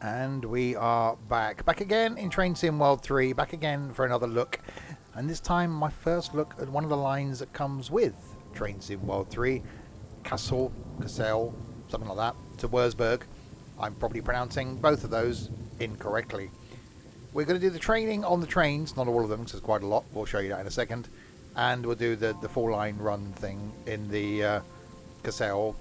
And we are back again in Train Sim World 3, back again for another look. And this time my first look at one of the lines that comes with Train Sim World 3, Kassel, something like that, to Würzburg. I'm probably pronouncing both of those incorrectly. We're going to do the training on the trains, not all of them, because there's quite a lot. We'll show you that in a second. And we'll do the full line run thing in the Kassel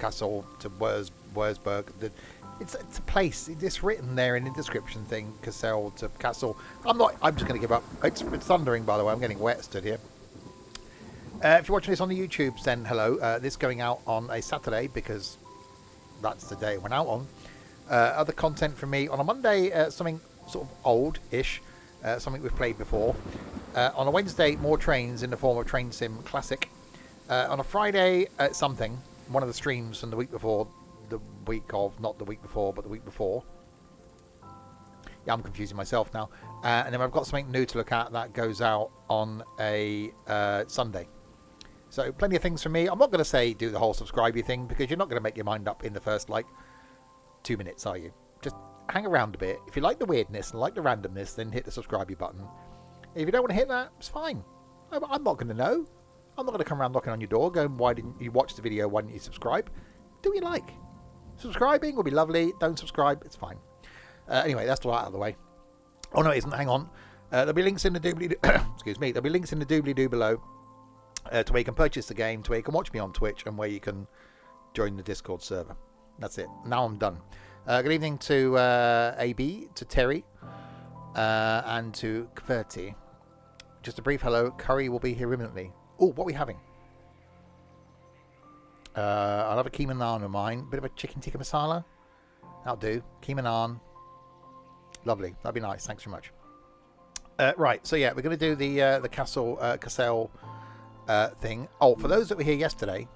to Würzburg. It's a place. It's written there in the description thing. Kassel to Kassel. I'm just going to give up. It's thundering, by the way. I'm getting wet stood here. If you're watching this on the YouTube, then hello. This is going out on a Saturday because that's the day it went out on. Other content from me on a Monday, something sort of old-ish, something we've played before. On a Wednesday, more trains in the form of Train Sim Classic. On a Friday, something. One of the streams from the week before. Not the week before, but the week before. Yeah, I'm confusing myself now. And then I've got something new to look at that goes out on a Sunday. So plenty of things from me. I'm not going to say do the whole subscribe thing because you're not going to make your mind up in the first 2 minutes, are you? Just hang around a bit. If you like the weirdness and like the randomness, then hit the subscribe button. If you don't want to hit that, it's fine. I'm not going to know. I'm not going to come around knocking on your door going, why didn't you watch the video? Why didn't you subscribe? Do what you like. Subscribing will be lovely. Don't subscribe, it's fine. Anyway, that's all out of the way. Oh no, it isn't. Hang on. There'll be links in the doobly excuse me. There'll be links in the doobly-doo below to where you can purchase the game, to where you can watch me on Twitch, and where you can join the Discord server. That's it. Now I'm done. Good evening to AB, to Terry, and to Kverti. Just a brief hello. Curry will be here imminently. Oh, what are we having? I'll have a keema naan of mine. Bit of a chicken tikka masala. That'll do. Keema naan. Lovely. That'd be nice. Thanks very much. Right. So yeah, we're going to do the Kassel thing. Oh, for those that were here yesterday.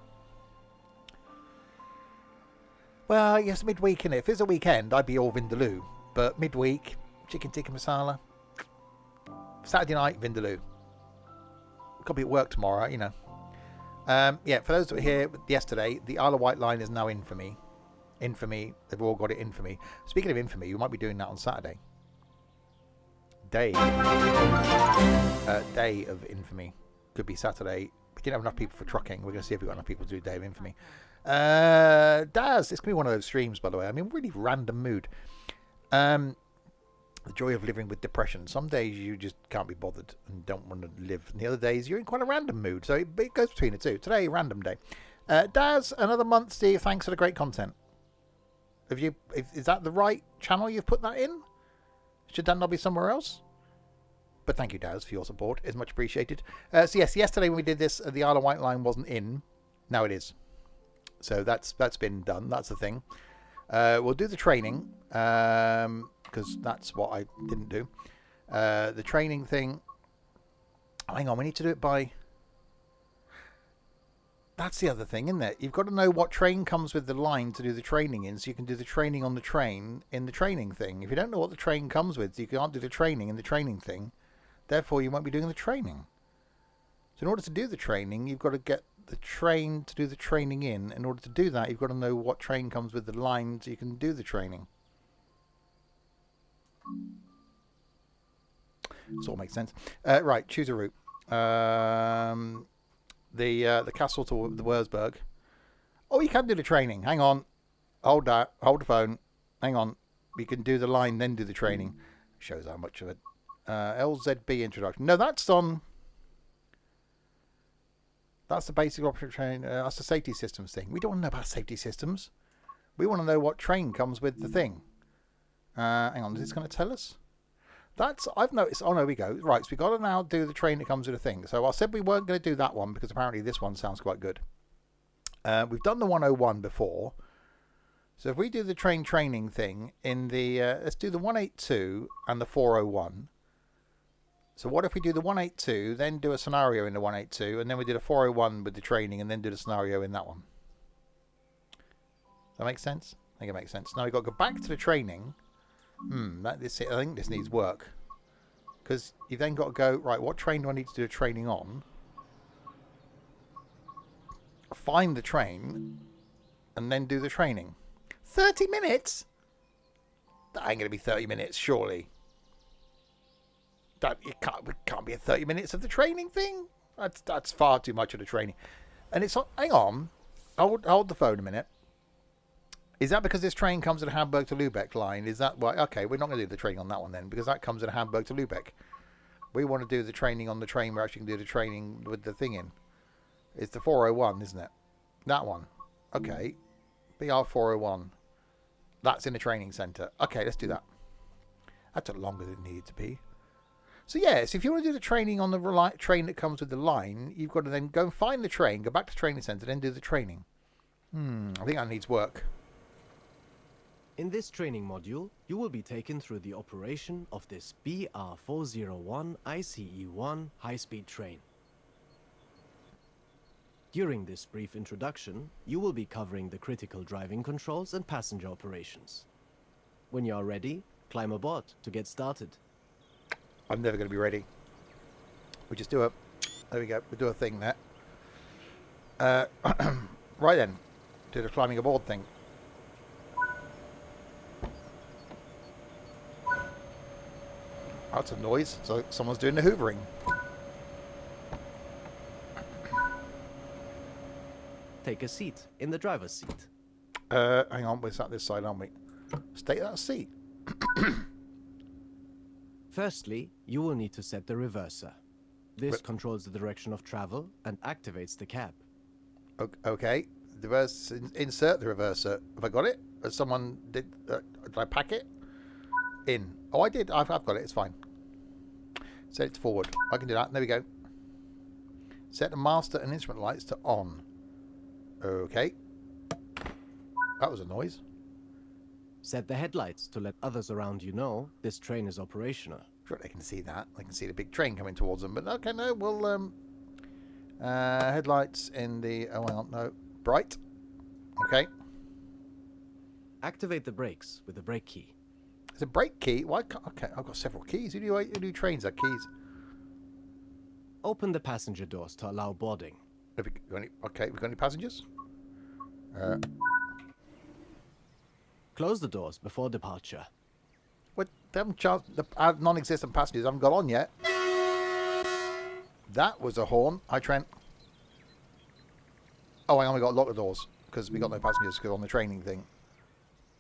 Well, yes, midweek, innit? If it's a weekend, I'd be all Vindaloo. But midweek, chicken tikka masala. Saturday night, Vindaloo. Got to be at work tomorrow, you know. Yeah, for those that were here yesterday, the Isle of Wight line is now infamy. Infamy. They've all got it infamy. Speaking of infamy, we might be doing that on Saturday. Day of infamy. Could be Saturday. We didn't have enough people for trucking. We're going to see if we've got enough people to do Day of Infamy. Daz, it's going to be one of those streams, by the way. I mean, really random mood. The joy of living with depression. Some days you just can't be bothered and don't want to live. And the other days you're in quite a random mood. So it goes between the two. Today, random day. Daz, another month, Steve. Thanks for the great content. Is that the right channel you've put that in? Should that not be somewhere else? But thank you, Daz, for your support. It's much appreciated. So yes, yesterday when we did this, the Isle of Wight line wasn't in. Now it is. So that's been done. That's the thing. We'll do the training. Because that's what I didn't do. The training thing. Hang on, we need to do it by... That's the other thing, isn't it? You've got to know what train comes with the line to do the training in, so you can do the training on the train in the training thing. If you don't know what the train comes with, you can't do the training in the training thing. Therefore, you won't be doing the training. So in order to do the training, you've got to get the train to do the training in. In order to do that, you've got to know what train comes with the line so you can do the training. This all makes sense. Right, choose a route. The Kassel to the Würzburg. Oh, you can do the training. Hang on. Hold that. Hold the phone. Hang on. We can do the line, then do the training. Shows how much of it. LZB introduction. No, that's on... That's the basic operating train. That's the safety systems thing. We don't want to know about safety systems. We want to know what train comes with the thing. Hang on, is this going to tell us? I've noticed. Oh, no, we go. Right, so we've got to now do the train that comes with a thing. So I said we weren't going to do that one because apparently this one sounds quite good. We've done the 101 before. So if we do the training thing in the... let's do the 182 and the 401. So what if we do the 182, then do a scenario in the 182, and then we do the 401 with the training, and then do the scenario in that one? Does that make sense? I think it makes sense. Now we've got to go back to the training... I think this needs work. Because you've then got to go, right, what train do I need to do a training on? Find the train, and then do the training. 30 minutes? That ain't going to be 30 minutes, surely. It can't be a 30 minutes of the training thing. That's far too much of the training. And it's hang on, hold the phone a minute. Is that because this train comes at a Hamburg to Lübeck line? Is that why? Okay, we're not going to do the training on that one then, because that comes at a Hamburg to Lübeck. We want to do the training on the train. We're actually going to do the training with the thing in. It's the 401, isn't it? That one. Okay. BR 401. That's in the training centre. Okay, let's do that. That took longer than it needed to be. So yes, if you want to do the training on the train that comes with the line, you've got to then go and find the train, go back to the training centre, then do the training. I think that needs work. In this training module, you will be taken through the operation of this BR401 ICE1 high-speed train. During this brief introduction, you will be covering the critical driving controls and passenger operations. When you are ready, climb aboard to get started. I'm never going to be ready. We just do a... There we go. We do a thing there. Right then. Do the climbing aboard thing. That's a noise. So someone's doing the hoovering. Take a seat in the driver's seat. Hang on. We're sat this side, aren't we? Stay that seat. Firstly, you will need to set the reverser. This controls the direction of travel and activates the cab. Okay. Insert the reverser. Have I got it? Has someone did I pack it? In. Oh, I did. I've got it. It's fine. Set it to forward. I can do that. There we go. Set the master and instrument lights to on. Okay. That was a noise. Set the headlights to let others around you know this train is operational. Sure, they can see that. They can see the big train coming towards them. But okay, no, we'll headlights in the no, bright. Okay. Activate the brakes with the brake key. There's a brake key. Why can't, okay, I've got several keys. Who do trains have keys? Open the passenger doors to allow boarding. We've got any passengers? Close the doors before departure. What? The non-existent passengers haven't got on yet. That was a horn. Hi, Trent. Oh, hang on, we got to lock the doors because we got no passengers on the training thing.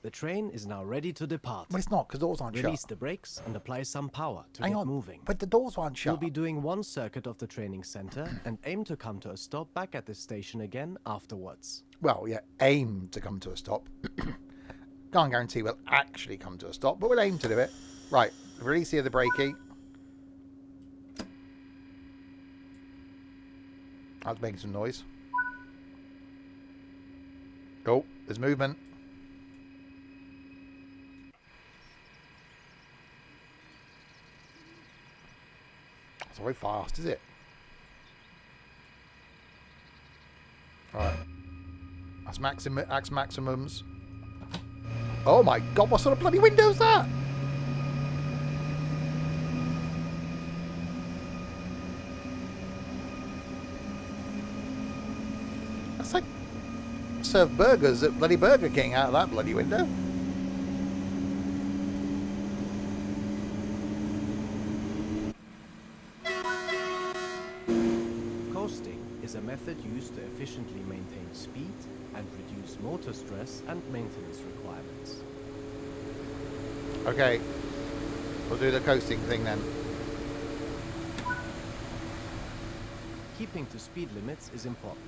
The train is now ready to depart. Well, it's not because doors aren't shut. Release the brakes and apply some power to get moving. But the doors aren't shut. You'll be doing one circuit of the training center and aim to come to a stop back at this station again afterwards. Well, yeah, aim to come to a stop. Can't guarantee we'll actually come to a stop, but we'll aim to do it. Right, release here the brake key. That's making some noise. Oh, there's movement. It's very fast, is it? Right. That's maximums. Oh my god, what sort of bloody window is that? That's like serve burgers at bloody Burger King out of that bloody window. Coasting is a method used to efficiently maintain speed and reduce motor stress and maintenance requirements. Okay, we'll do the coasting thing then. Keeping to speed limits is important.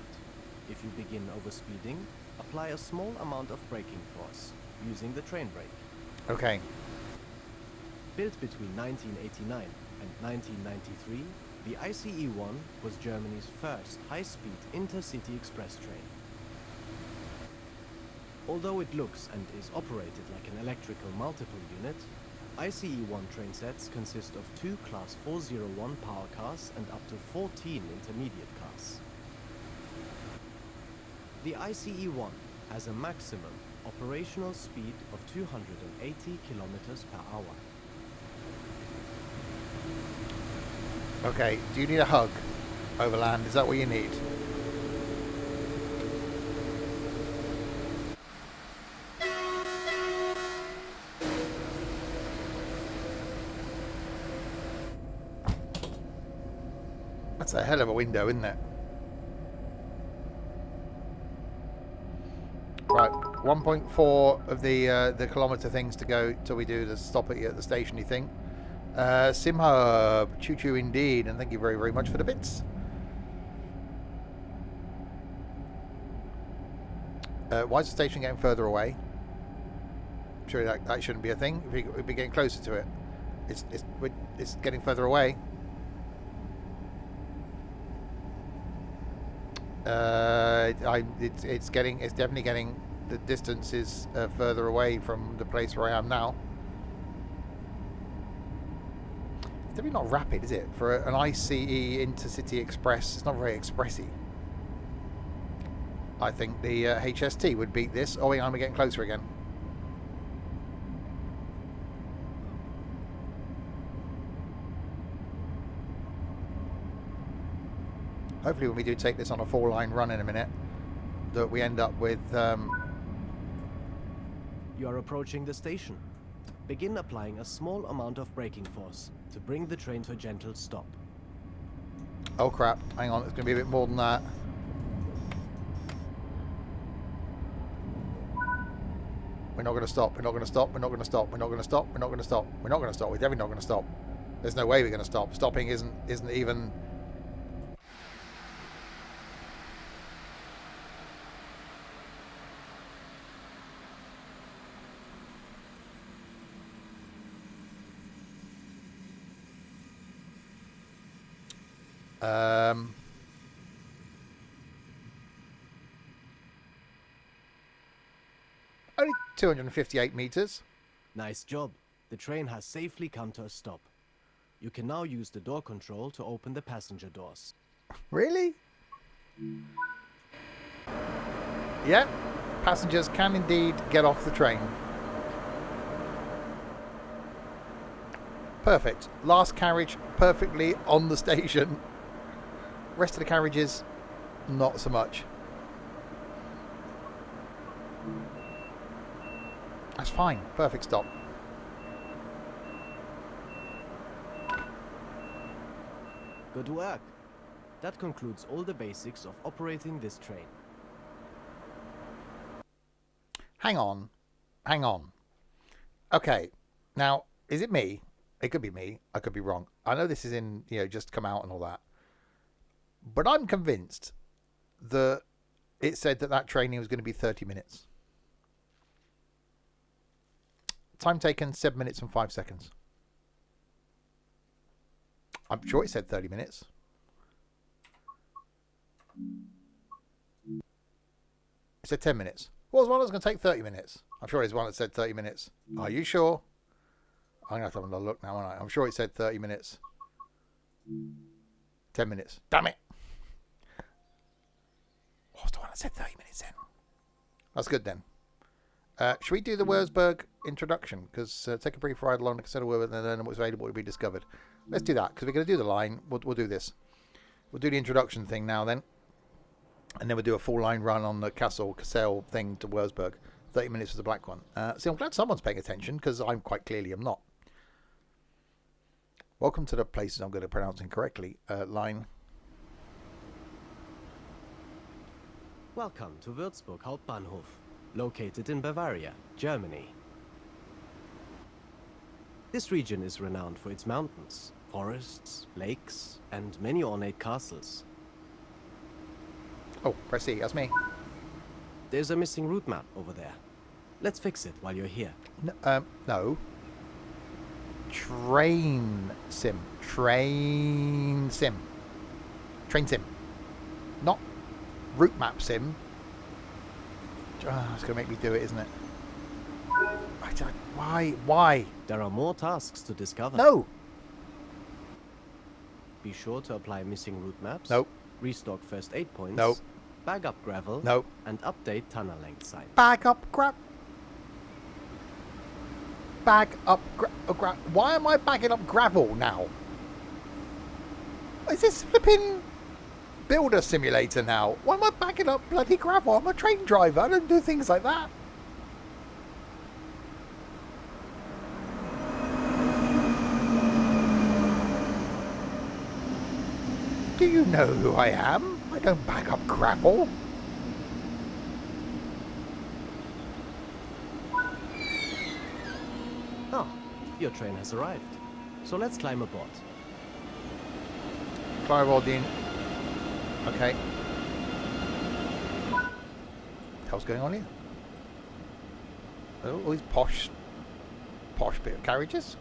If you begin overspeeding, apply a small amount of braking force using the train brake. Okay. Built between 1989 and 1993, the ICE1 was Germany's first high-speed intercity express train. Although it looks and is operated like an electrical multiple unit, ICE1 train sets consist of 2 Class 401 power cars and up to 14 intermediate cars. The ICE1 has a maximum operational speed of 280 kilometers per hour. Okay, do you need a hug over land? Is that what you need? That's a hell of a window, isn't it? Right, 1.4 of the kilometre things to go till we do the stop at the station, you think? Sim Hub, choo-choo indeed, and thank you very, very much for the bits. Why is the station getting further away? Surely that shouldn't be a thing. We'd be getting closer to it. It's getting further away. It's definitely getting, the distance is further away from the place where I am now. It's definitely not rapid, is it? For an ICE Intercity Express, it's not very expressy. I think the HST would beat this. Oh, hang on, we're getting closer again. Hopefully when we do take this on a 4-line run in a minute, that we end up with... You are approaching the station. Begin applying a small amount of braking force to bring the train to a gentle stop. Oh crap, hang on, it's going to be a bit more than that. We're not going to stop, we're not going to stop, we're not going to stop, we're not going to stop, we're not going to stop, we're not going to stop, we're definitely not going to stop. There's no way we're going to stop. Stopping isn't even... Only 258 meters. Nice job. The train has safely come to a stop. You can now use the door control to open the passenger doors. Really? Yeah, passengers can indeed get off the train. Perfect. Last carriage perfectly on the station. Rest of the carriages, not so much. That's fine. Perfect stop. Good work. That concludes all the basics of operating this train. Hang on. Hang on. Okay. Now, is it me? It could be me. I could be wrong. I know this is in, just come out and all that. But I'm convinced that it said that training was going to be 30 minutes. Time taken, 7 minutes and 5 seconds. I'm sure it said 30 minutes. It said 10 minutes. What was one that was going to take 30 minutes? I'm sure there's one that said 30 minutes. Are you sure? I'm going to have to have a look now, aren't I? I'm sure it said 30 minutes. 10 minutes. Damn it! What was the one that said 30 minutes then? That's good then. Should we do the Würzburg introduction? Because take a brief ride along the Kassel and then what's available will be discovered. Let's do that, because we're going to do the line. We'll do this. We'll do the introduction thing now then. And then we'll do a full line run on the Kassel thing to Wurzburg. 30 minutes for the black one. See, I'm glad someone's paying attention, because I'm quite clearly am not. Welcome to the places I'm going to pronounce incorrectly. Line. Welcome to Würzburg Hauptbahnhof, located in Bavaria, Germany. This region is renowned for its mountains, forests, lakes, and many ornate castles. Oh, press E, that's me. There's a missing route map over there. Let's fix it while you're here. No. Train sim. Train sim. Train sim. Not route map sim. It's going to make me do it, isn't it? Why? There are more tasks to discover. No. Be sure to apply missing route maps. Nope. Restock first aid points. Nope. Bag up gravel. Nope. And update tunnel length signs. Bag up why am I bagging up gravel now? Is this flipping builder simulator now? Why am I bagging up bloody gravel? I'm a train driver. I don't do things like that. Do you know who I am? I don't back up gravel. Oh, your train has arrived. So let's climb aboard. Climb aboard in. Okay. What the hell's going on here? Oh, all these posh bit of carriages.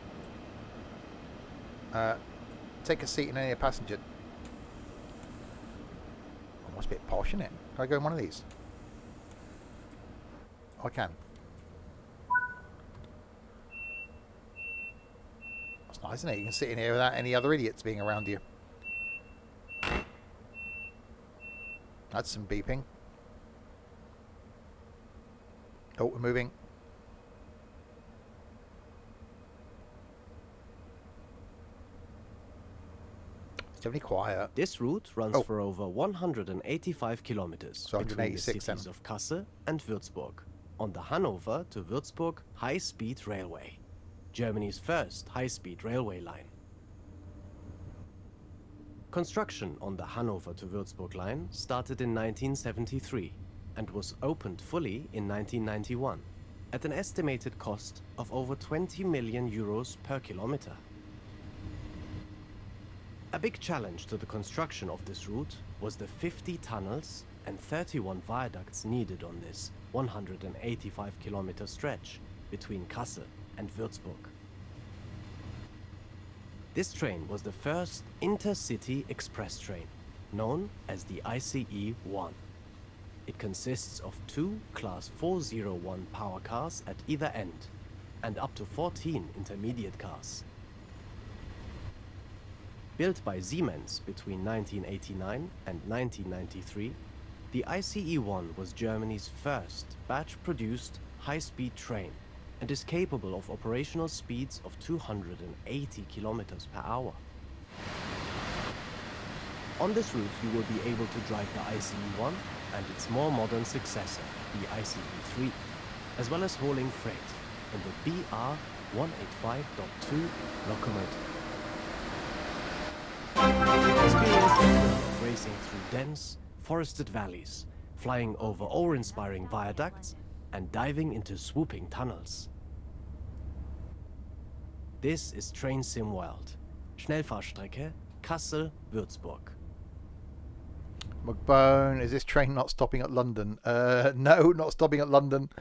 Take a seat in any passenger. Oh, must be a bit posh, isn't it? Can I go in one of these? Oh, I can. That's nice, isn't it? You can sit in here without any other idiots being around you. That's some beeping. Oh, we're moving. It's definitely quiet. This route runs for over 185 kilometers So between the 186 cities of Kassel and Würzburg on the Hanover to Würzburg high-speed railway, Germany's first high-speed railway line. Construction on the Hanover to Würzburg line started in 1973 and was opened fully in 1991 at an estimated cost of over 20 million euros per kilometer. A big challenge to the construction of this route was the 50 tunnels and 31 viaducts needed on this 185-kilometer stretch between Kassel and Würzburg. This train was the first intercity express train, known as the ICE-1. It consists of 2 Class 401 power cars at either end, and up to 14 intermediate cars. Built by Siemens between 1989 and 1993, the ICE-1 was Germany's first batch-produced high-speed train and is capable of operational speeds of 280 kilometers per hour. On this route, you will be able to drive the ICE-1 and its more modern successor, the ICE-3, as well as hauling freight in the BR-185.2 locomotive. Experience the thrill of racing through dense, forested valleys, flying over awe-inspiring viaducts, and diving into swooping tunnels. This is Train Sim World. Schnellfahrstrecke Kassel, Würzburg. McBone, is this train not stopping at London? No, not stopping at London.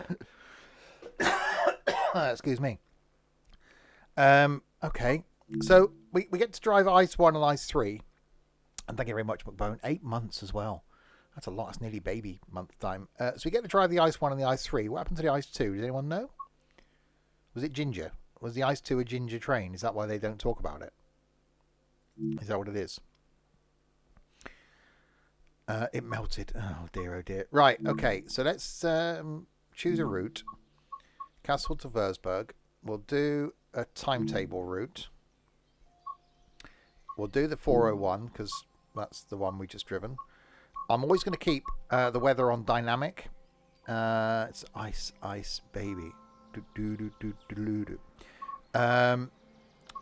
Excuse me. Okay. So we get to drive ICE 1 and ICE 3. And thank you very much, McBone. 8 months as well. That's a lot. That's nearly baby month time. So we get to drive the ICE 1 and the ICE 3. What happened to the ICE 2? Does anyone know? Was it ginger? Was the ICE 2 a ginger train? Is that why they don't talk about it? Is that what it is? It melted. Oh dear, oh dear. Right, okay. So let's choose a route. Kassel to Würzburg. We'll do a timetable route. We'll do the 401 because that's the one we just driven. I'm always going to keep the weather on dynamic. It's ice, baby.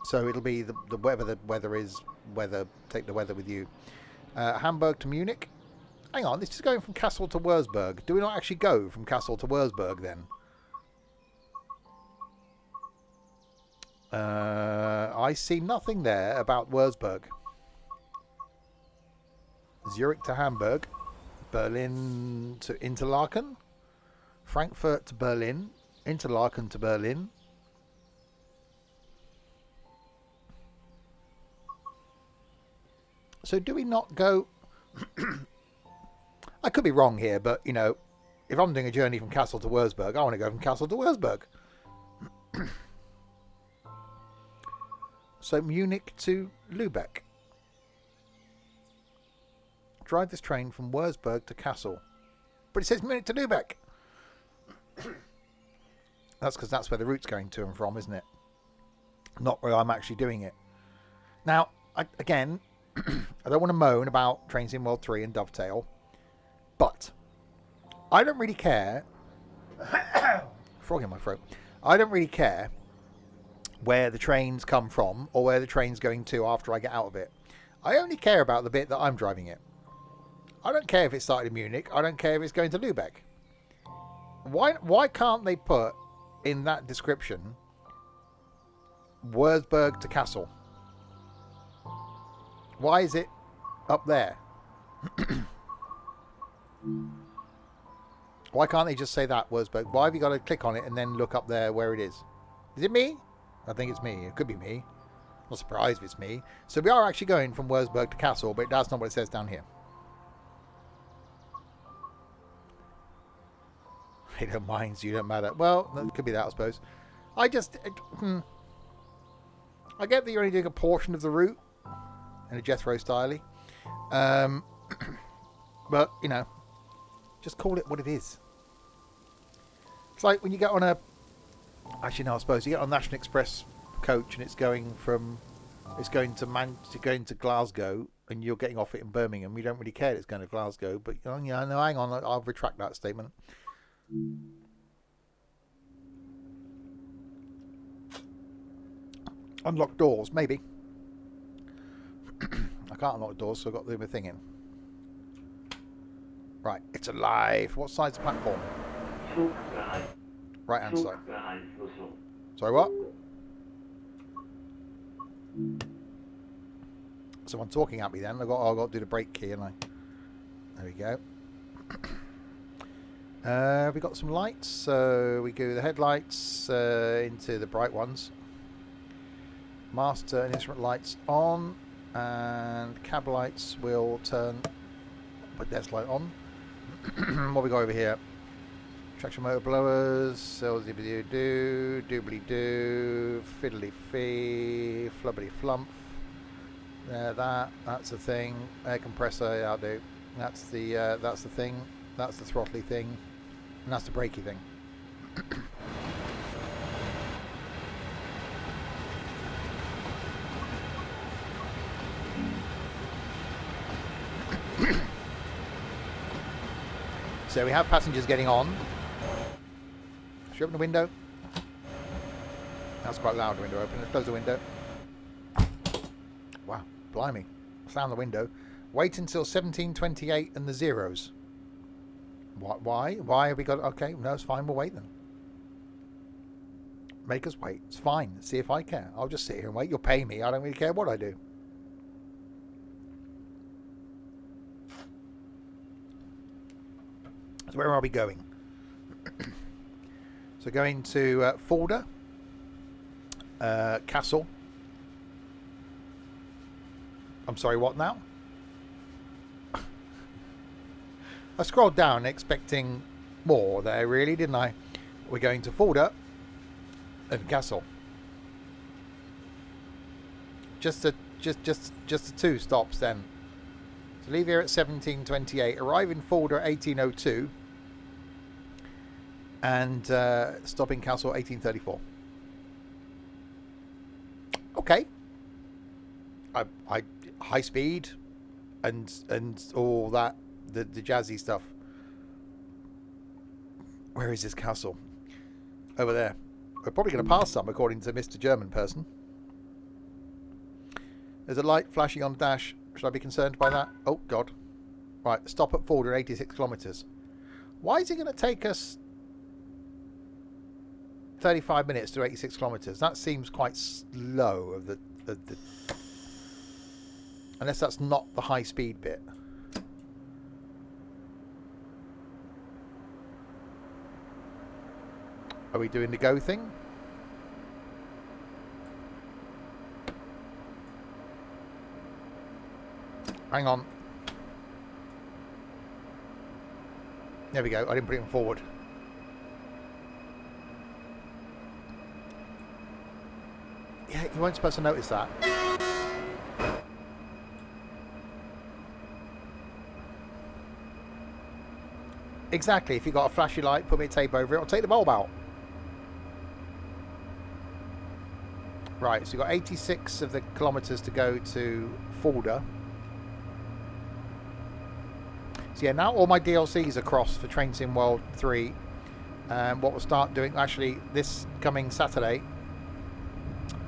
So it'll be the weather is weather. Take the weather with you. Hamburg to Munich. Hang on, this is going from Kassel to Würzburg. Do we not actually go from Kassel to Würzburg then? I see nothing there about Würzburg. Zurich to Hamburg. Berlin to Interlaken. Frankfurt to Berlin. Interlaken to Berlin. So do we not go... I could be wrong here, but, you know, if I'm doing a journey from Kassel to Würzburg, I want to go from Kassel to Würzburg. So Munich to Lübeck. Drive this train from Würzburg to Kassel. But it says Munich to Lübeck. That's because that's where the route's going to and from, isn't it? Not where I'm actually doing it. Now, again, I don't want to moan about Train Sim World 3 and Dovetail, but I don't really care. Frog in my throat. I don't really care where the trains come from or where the train's going to after I get out of it. I only care about the bit that I'm driving it. I don't care if it started in Munich. I don't care if it's going to Lübeck. Why can't they put in that description Würzburg to Kassel? Why is it up there? Why can't they just say that, Wurzburg? Why have you got to click on it and then look up there where it is? Is it me? I think it's me. It could be me. Not surprised if it's me. So we are actually going from Wurzburg to Kassel, but that's not what it says down here. He don't mind, so you don't matter. Well, that could be that, I suppose. I just... I get that you're only doing a portion of the route in a Jethro style. But, you know, just call it what it is. It's like when you get on a... Actually, no, I suppose you get on a National Express coach and it's going from... It's going to Glasgow and you're getting off it in Birmingham. You don't really care it's going to Glasgow. But, oh, yeah, no, hang on. I'll retract that statement. Unlock doors, maybe. I can't unlock doors, so I've got to leave my thing in. Right, it's alive. What side's the platform? Right hand side. Sorry, what? Someone talking at me then. I've got to do the brake key, and there we go. We got some lights, so we go the headlights into the bright ones. Master and instrument lights on, and cab lights will turn. Put desk light on. What we got over here? Traction motor blowers, cells do, doobly doo, fiddly fee, flubbity flump. That's the thing. Air compressor, yeah, I'll do. That's the thing. That's the throttly thing, and that's the brakey thing. So we have passengers getting on. Should we open the window? That's quite loud, the window open. Let's close the window. Wow, blimey. Slam the window. Wait until 1728 and the zeros. Why? Why have we got... Okay, no, it's fine. We'll wait then. Make us wait. It's fine. See if I care. I'll just sit here and wait. You'll pay me. I don't really care what I do. So where are we going? So going to Fulda, Kassel. I'm sorry, what now? I scrolled down expecting more there, really, didn't I? We're going to Fulda and Kassel. Just the two stops then. So leave here at 1728, arrive in Fulda at 1802, and stop in Kassel 1834. Okay. I high speed and all that, the jazzy stuff. Where is this Kassel? Over there. We're probably going to pass some, according to Mr. German person. There's a light flashing on the dash. Should I be concerned by that? Oh, God. Right, stop at Fulda at 86 kilometres. Why is it going to take us 35 minutes to 86 kilometres? That seems quite slow. Of the unless that's not the high-speed bit. Are we doing the go thing? Hang on. There we go. I didn't put it in forward. Yeah, you weren't supposed to notice that. Exactly. If you got a flashy light, put me a tape over it, or take the bulb out. Right, so you've got 86 of the kilometres to go to Fulda. So yeah, now all my DLCs are crossed for Train Sim World 3. What we'll start doing, actually, this coming Saturday,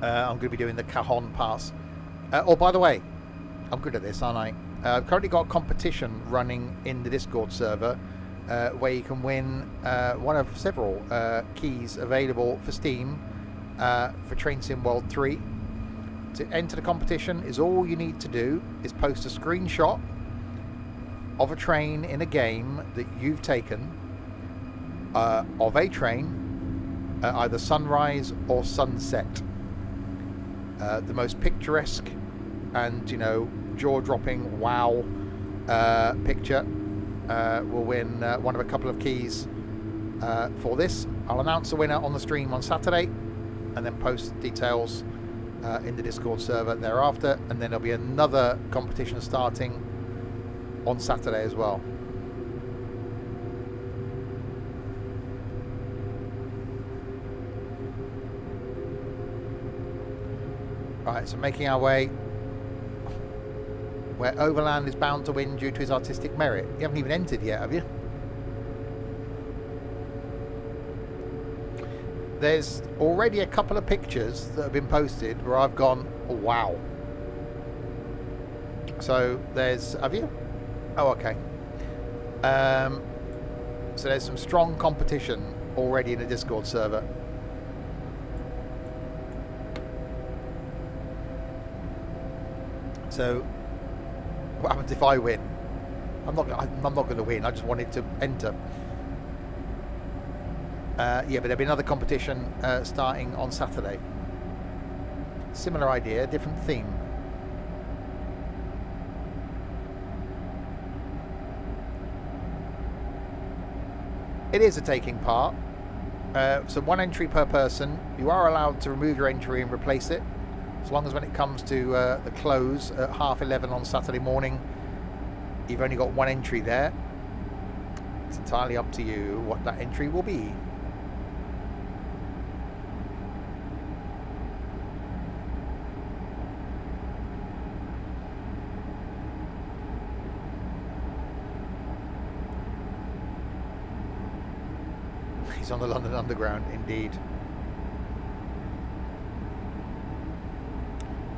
I'm going to be doing the Cajon Pass. Oh, by the way, I'm good at this, aren't I? I've currently got a competition running in the Discord server where you can win one of several keys available for Steam for Train Sim World 3. To enter the competition is all you need to do is post a screenshot of a train in a game that you've taken of a train, either sunrise or sunset. The most picturesque and, you know, jaw-dropping wow picture will win one of a couple of keys for this. I'll announce the winner on the stream on Saturday and then post details in the Discord server thereafter, and then there'll be another competition starting on Saturday as well. Right, so making our way where Overland is bound to win due to his artistic merit. You haven't even entered yet, have you? There's already a couple of pictures that have been posted where I've gone, oh, wow. So there's, have you? Oh, okay. So there's some strong competition already in the Discord server. So what happens if I win? I'm not going to win. I just wanted to enter. Yeah, but there'll be another competition starting on Saturday. Similar idea, different theme. It is a taking part. So 1 entry per person. You are allowed to remove your entry and replace it, as long as when it comes to the close at 11:30 on Saturday morning, you've only got 1 entry there. It's entirely up to you what that entry will be. He's on the London Underground, indeed.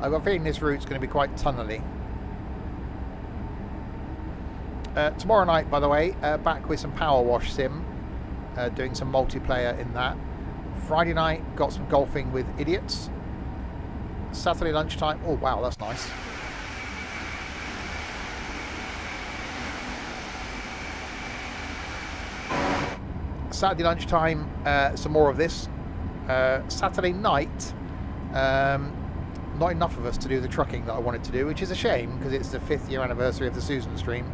I've got a feeling this route's going to be quite tunnely. Tomorrow night, by the way, back with some Power Wash Sim, doing some multiplayer in that. Friday night, got some golfing with idiots. Saturday lunchtime, oh wow, that's nice. Saturday lunchtime, some more of this. Saturday night, not enough of us to do the trucking that I wanted to do, which is a shame because it's the 5th year anniversary of the Susan stream.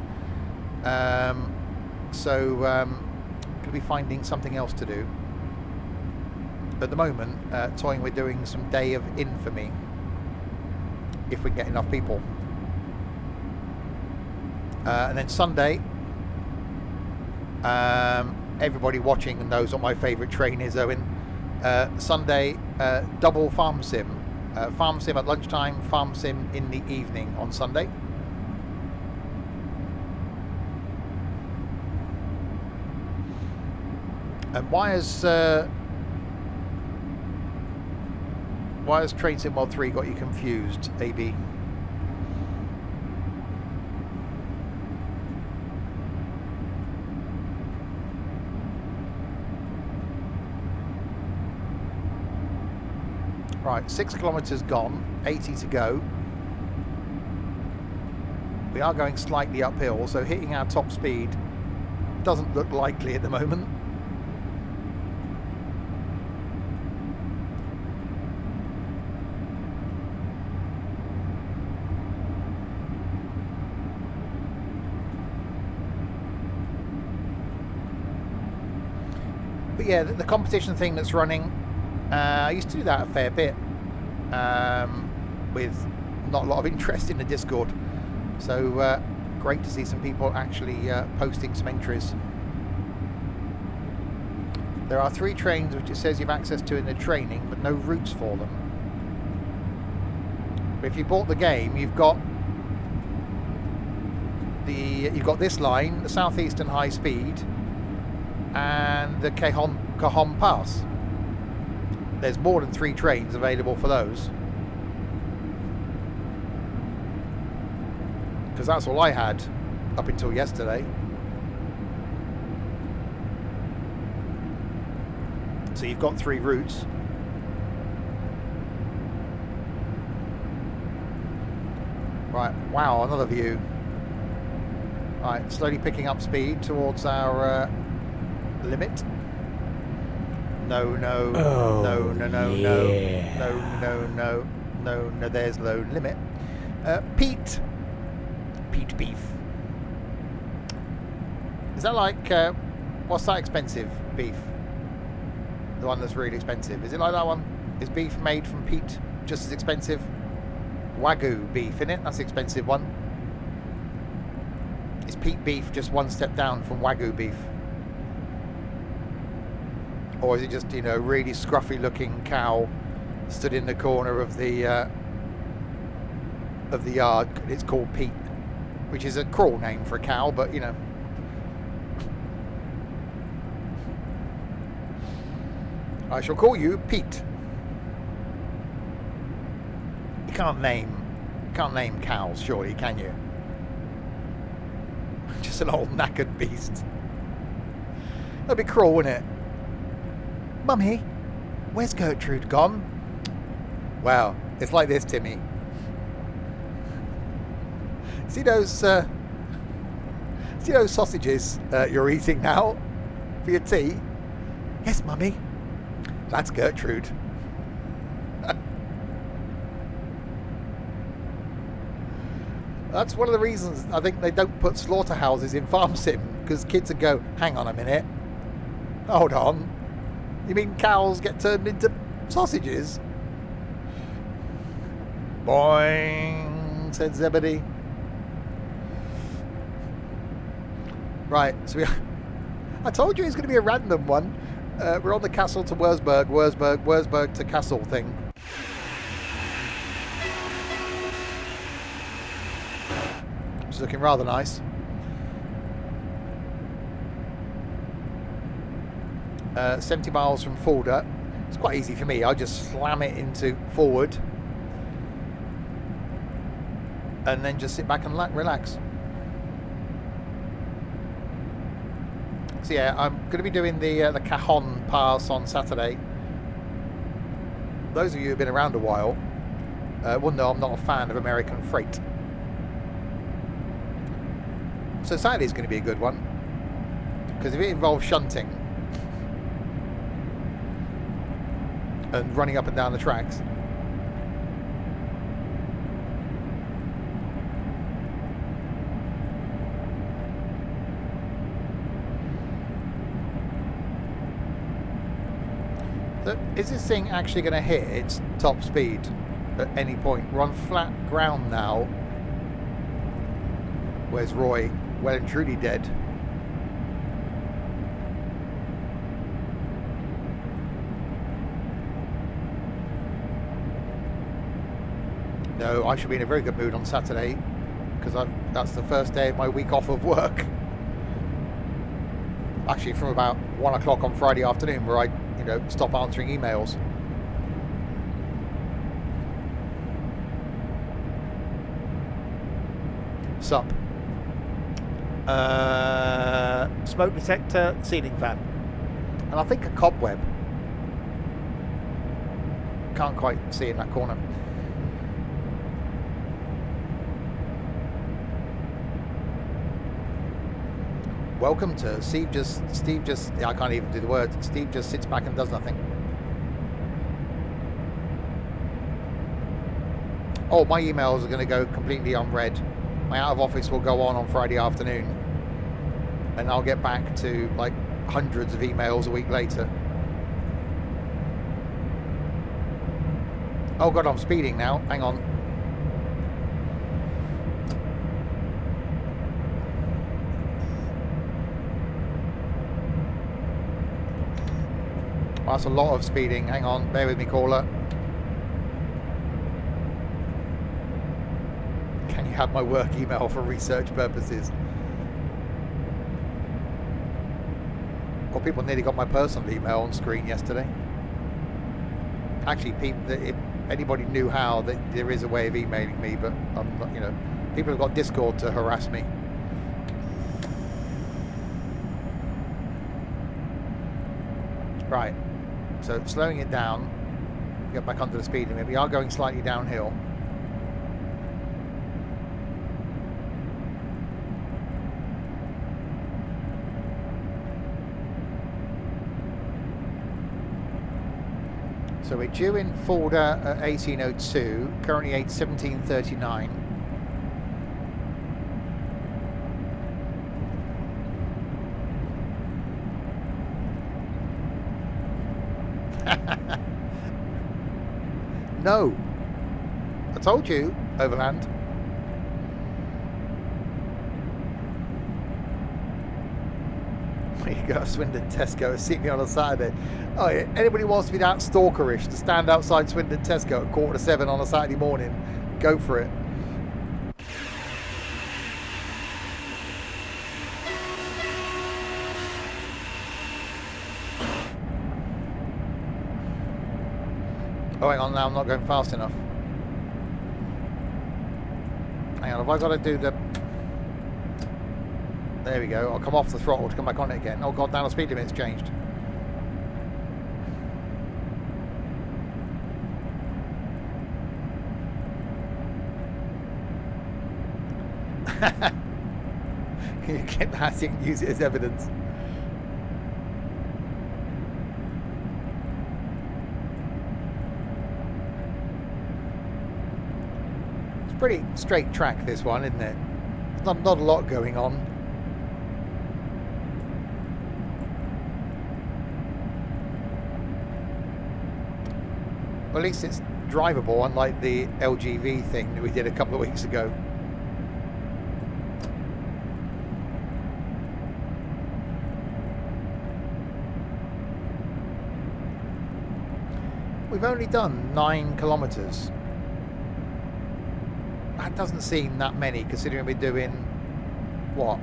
So going to be finding something else to do. At the moment, toying with doing some Day of Infamy, if we get enough people. And then Sunday, everybody watching knows what my favourite train is, Owen. Sunday, double farm sim. Farm sim at lunchtime, farm sim in the evening on Sunday. And why has Train Sim World 3 got you confused, AB? Right, 6 kilometres gone, 80 to go. We are going slightly uphill, so hitting our top speed doesn't look likely at the moment. But yeah, the competition thing that's running, I used to do that a fair bit, with not a lot of interest in the Discord. So great to see some people actually posting some entries. There are 3 trains which it says you have access to in the training, but no routes for them. But if you bought the game, you've got this line, the Southeastern High Speed, and the Cajon Pass. There's more than 3 trains available for those. because that's all I had up until yesterday. So you've got 3 routes. Right, wow, another view. Right, slowly picking up speed towards our limit. No, no, Oh, no, no, no, yeah. no, no, no, no, no, no, there's low limit. Pete beef. Is that like, what's that expensive beef? The one that's really expensive. Is it like that one? Is beef made from peat just as expensive? Wagyu beef, innit? That's the expensive one. Is peat beef just one step down from Wagyu beef? Or is it just, you know, really scruffy looking cow stood in the corner of the yard? It's called Pete, which is a cruel name for a cow, but you know. I shall call you Pete. You can't name cows, surely, can you? Just an old knackered beast. That'd be cruel, wouldn't it? Mummy, where's Gertrude gone? Well, it's like this, Timmy. See those sausages you're eating now for your tea? Yes, Mummy. That's Gertrude. That's one of the reasons I think they don't put slaughterhouses in Farm Sim, because kids would go, hang on a minute. Hold on. You mean cows get turned into sausages? Boing, said Zebedee. Right, so I told you it's going to be a random one. We're on the Kassel to Würzburg to Kassel thing. Which is looking rather nice. 70 miles from Fulda. It's quite easy for me. I just slam it into forward and then just sit back and relax. So yeah, I'm going to be doing the Cajon Pass on Saturday. Those of you who've been around a while will know I'm not a fan of American freight. So Saturday's going to be a good one, because if it involves shunting and running up and down the tracks, so is this thing actually going to hit its top speed at any point? We're on flat ground now. Where's Roy? Well and truly dead. No, I should be in a very good mood on Saturday, because that's the first day of my week off of work. Actually, from about 1 o'clock on Friday afternoon, where I, you know, stop answering emails. Sup? Smoke detector, ceiling fan, and I think a cobweb. Can't quite see in that corner. Welcome to Steve just I can't even do the word. Steve just sits back and does nothing. Oh, my emails are going to go completely unread. My out of office will go on Friday afternoon, and I'll get back to like hundreds of emails a week later. Oh god, I'm speeding now. Hang on. Oh, that's a lot of speeding. Hang on, bear with me, caller. Can you have my work email for research purposes? Well, people nearly got my personal email on screen yesterday. Actually, people, if anybody knew how, that there is a way of emailing me, but I'm not, you know, People have got Discord to harass me. Right. So slowing it down. Get back under the speed limit. We are going slightly downhill. So we're due in Fulda at 1802, currently 1739. No, I told you, Overland. You go, Swindon Tesco, see me on a Saturday. Oh, yeah. Anybody wants to be that stalkerish to stand outside Swindon Tesco at 6:45 on a Saturday morning, go for it. Oh, hang on, now I'm not going fast enough. Hang on, have I got to do the... There we go. I'll come off the throttle to come back on it again. Oh god, now the speed limit's changed. You get that and use it as evidence. It's a pretty straight track, this one, isn't it? There's not a lot going on. Well, at least it's drivable, unlike the LGV thing that we did a couple of weeks ago. We've only done 9 kilometres. That doesn't seem that many, considering we're doing, what,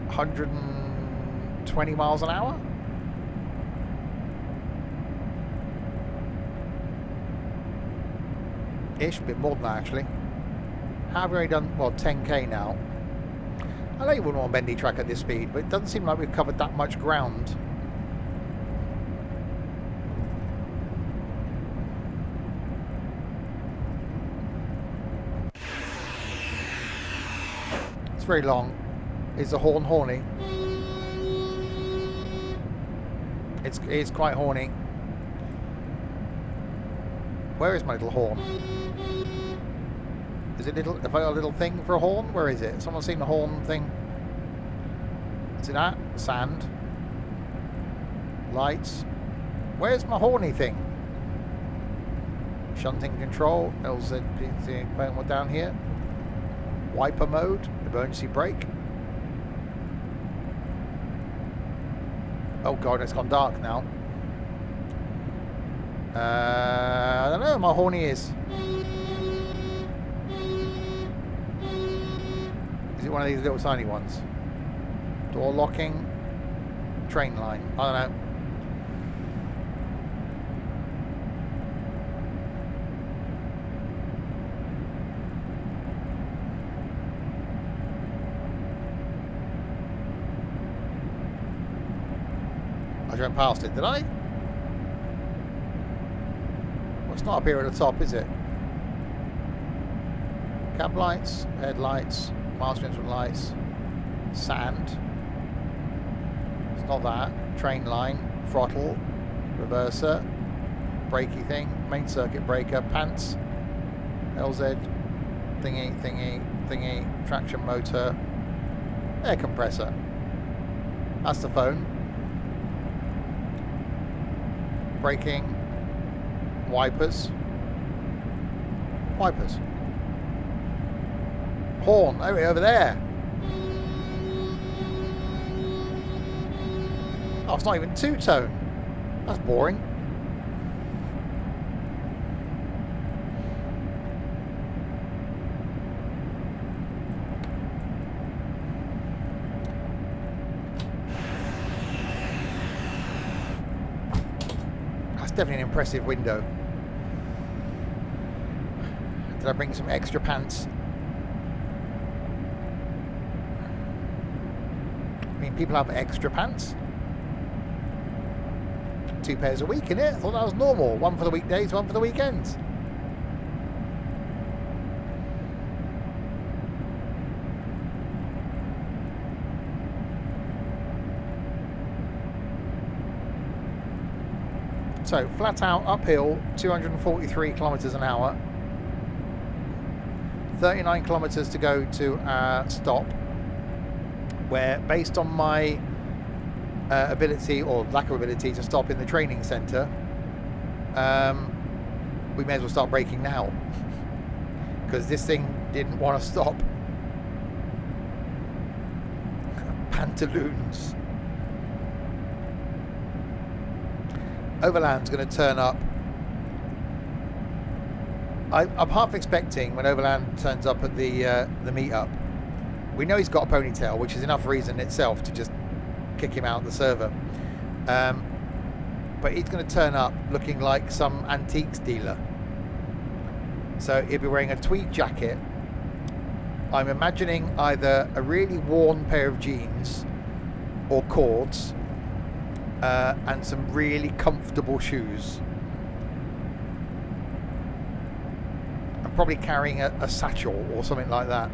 120 miles an hour? Ish, a bit more than that actually. How have we already done, well, 10k now? I know you wouldn't want a bendy track at this speed, but it doesn't seem like we've covered that much ground. It's very long. Is the horn horny? It's quite horny. Where is my little horn? Is it little? Have I got a little thing for a horn? Where is it? Someone seen the horn thing? See that? Sand. Lights. Where's my horny thing? Shunting control. LZP. Playing one down here. Wiper mode. Emergency brake. Oh god, it's gone dark now. I don't know where my horny is. Is it one of these little tiny ones? Door locking. Train line. I don't know. I went past it, did I? Well, it's not up here at the top, is it? Cab lights, headlights, milestone lights, sand. It's not that. Train line, throttle, reverser, brakey thing, main circuit breaker, pants, LZ, thingy, traction motor, air compressor. That's the phone. Braking, wipers, horn, oh, over there. Oh, it's not even two-tone. That's boring. Definitely an impressive window. Did I bring some extra pants? I mean, people have extra pants. 2 pairs a week, innit? I thought that was normal. One for the weekdays, one for the weekends. So, flat out uphill, 243 kilometres an hour. 39 kilometres to go to our stop, where based on my ability or lack of ability to stop in the training centre, we may as well start braking now because this thing didn't want to stop. Pantaloons. Overland's going to turn up. I'm half expecting when Overland turns up at the meetup. We know he's got a ponytail, which is enough reason itself to just kick him out of the server. But he's going to turn up looking like some antiques dealer. So he'll be wearing a tweed jacket. I'm imagining either a really worn pair of jeans or cords and some really comfortable shoes. Probably carrying a satchel or something like that.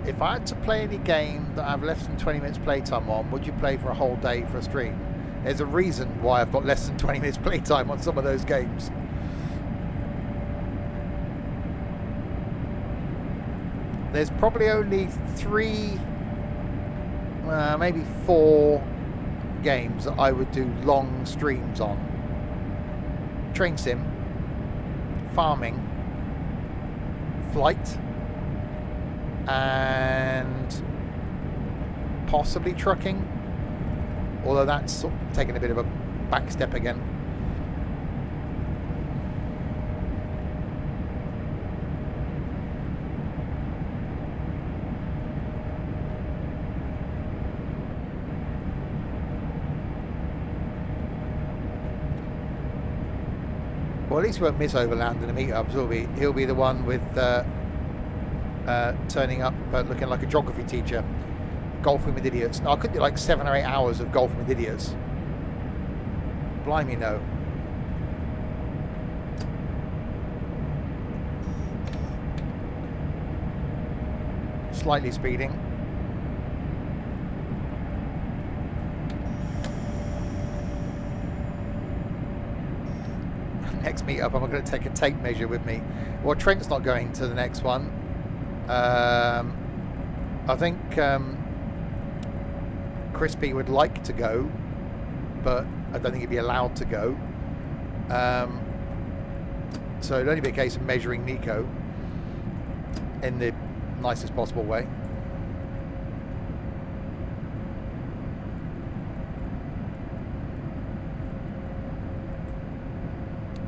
If I had to play any game that I have less than 20 minutes playtime on, would you play for a whole day for a stream? There's a reason why I've got less than 20 minutes playtime on some of those games. There's probably only 3, maybe 4 games that I would do long streams on. Train sim, farming, flight, and possibly trucking, although that's sort of taking a bit of a back step again. Well, at least we won't miss Overland in the meetups. He'll be the one with turning up looking like a geography teacher, golfing with idiots. Now, I could do like 7 or 8 hours of golfing with idiots. Blimey, no. Slightly speeding. Next meetup, I'm going to take a tape measure with me. Well, Trent's not going to the next one. I think Crispy would like to go, but I don't think he'd be allowed to go. So it'd only be a case of measuring Nico in the nicest possible way.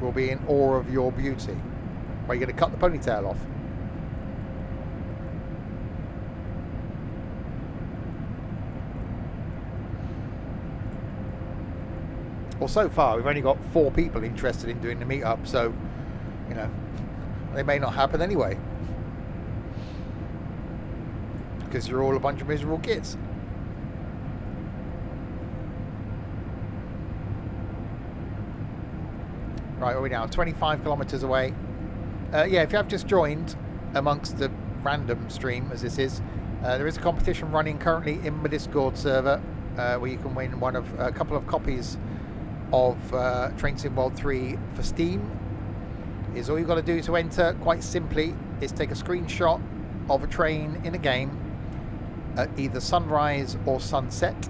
Will be in awe of your beauty. Are you going to cut the ponytail off? Well, so far we've only got 4 people interested in doing the meetup, so you know they may not happen anyway because you're all a bunch of miserable kids. Right, where are we now? 25 kilometres away. Yeah, if you have just joined amongst the random stream, as this is, there is a competition running currently in my Discord server where you can win a couple of copies of Train Sim World 3 for Steam. Is all you've got to do to enter, quite simply, is take a screenshot of a train in a game at either sunrise or sunset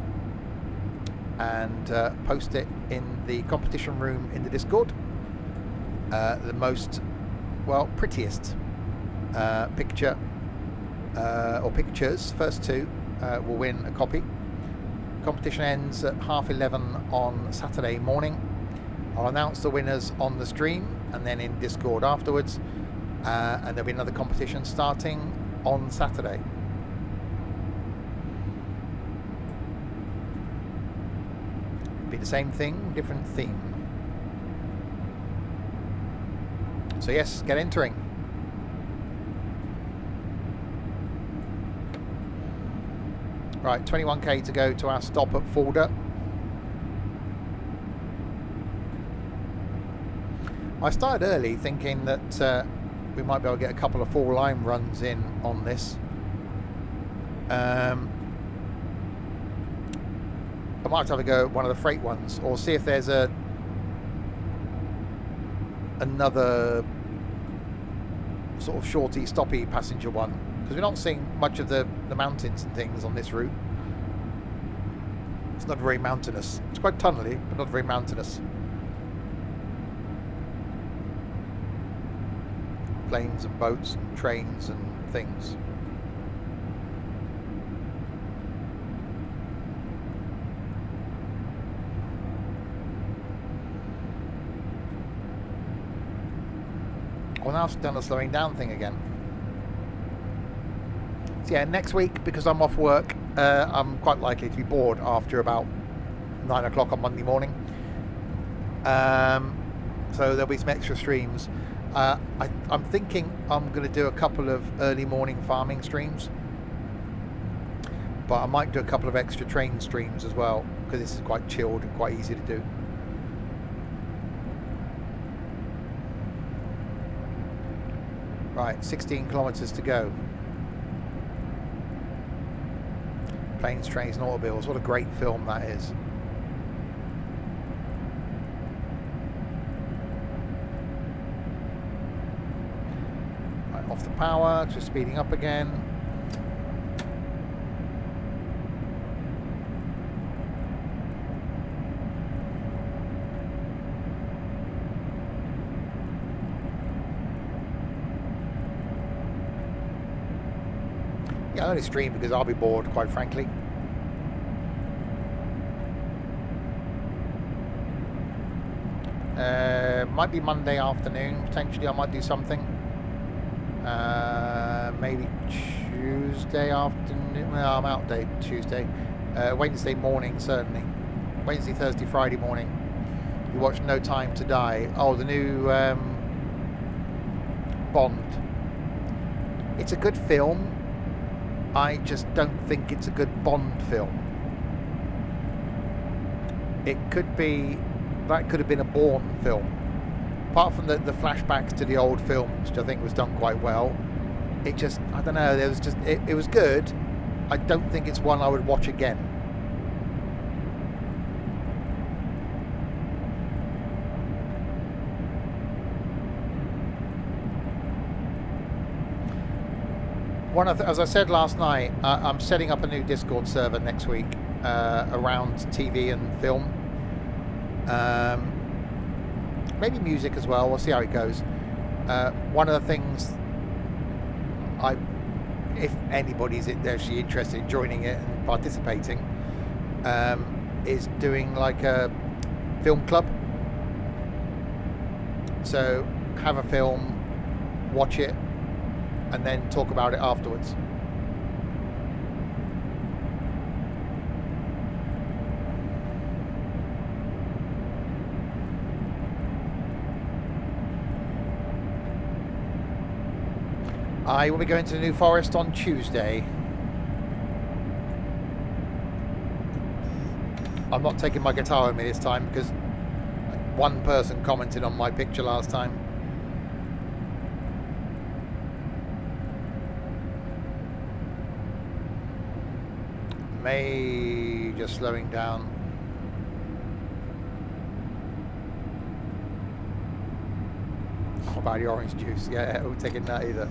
and post it in the competition room in the Discord. The most, well, prettiest picture or pictures, first 2, will win a copy. Competition ends at 11:30 on Saturday morning. I'll announce the winners on the stream and then in Discord afterwards, and there'll be another competition starting on Saturday. Be the same thing, different theme. So yes, get entering. Right, 21k to go to our stop at Fulda. I started early thinking that we might be able to get a couple of full line runs in on this. I might have to go at one of the freight ones, or see if there's another sort of shorty stoppy passenger one, because we're not seeing much of the mountains and things on this route. It's not very mountainous. It's quite tunnely, but not very mountainous. Planes and boats and trains and things. Well, now I've done a slowing down thing again. So yeah, next week, because I'm off work, I'm quite likely to be bored after about 9 o'clock on Monday morning. So there'll be some extra streams. I'm thinking I'm going to do a couple of early morning farming streams, but I might do a couple of extra train streams as well, because this is quite chilled and quite easy to do. Right, 16 kilometres to go. Planes, Trains and Automobiles. What a great film that is. Right, off the power, just speeding up again. Yeah, I'll only stream because I'll be bored, quite frankly. Might be Monday afternoon, potentially I might do something. Maybe Tuesday afternoon. No, I'm out day Tuesday. Wednesday morning, certainly. Wednesday, Thursday, Friday morning. You watch No Time to Die. Oh, the new Bond. It's a good film. I just don't think it's a good Bond film. It could be, that could have been a Bourne film. Apart from the flashbacks to the old films, which I think was done quite well, it just, I don't know, there was just, it was good. I don't think it's one I would watch again. As I said last night, I'm setting up a new Discord server next week around TV and film. Maybe music as well. We'll see how it goes. One of the things, if anybody's actually interested in joining it and participating, is doing like a film club. So have a film, watch it, and then talk about it afterwards. I will be going to the New Forest on Tuesday. I'm not taking my guitar with me this time because one person commented on my picture last time. Just slowing down. What about the orange juice? Yeah, we're taking that either.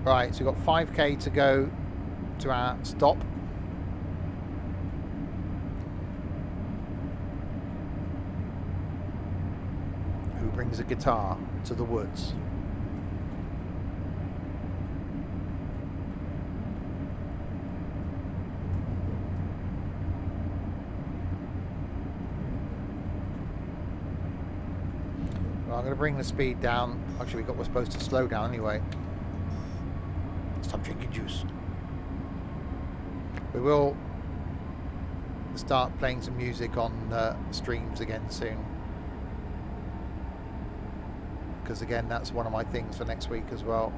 Right, so we've got 5k to go to our stop. Who brings a guitar to the woods? Well, I'm going to bring the speed down. Actually, we're supposed to slow down anyway. Stop drinking juice. We will start playing some music on streams again soon. Because again, that's one of my things for next week as well.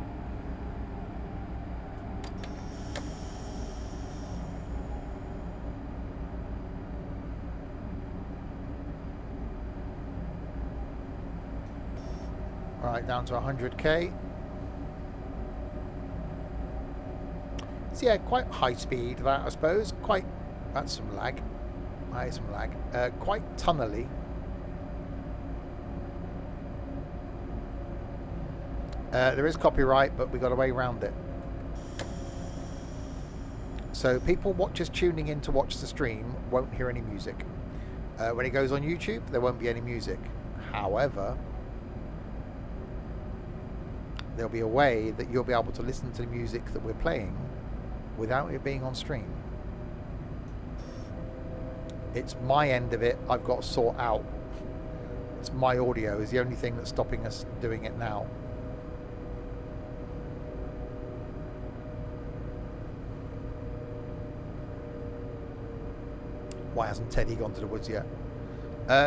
Right, down to 100k. So yeah, quite high speed that, I suppose. Quite, that's some lag. Some lag. Quite tunnely. There is copyright, but we got a way around it. So people just tuning in to watch the stream won't hear any music. When it goes on YouTube, there won't be any music. However, there'll be a way that you'll be able to listen to the music that we're playing without it being on stream. It's my end of it I've got to sort out. It's my audio is the only thing that's stopping us doing it now. Why hasn't Teddy gone to the woods yet?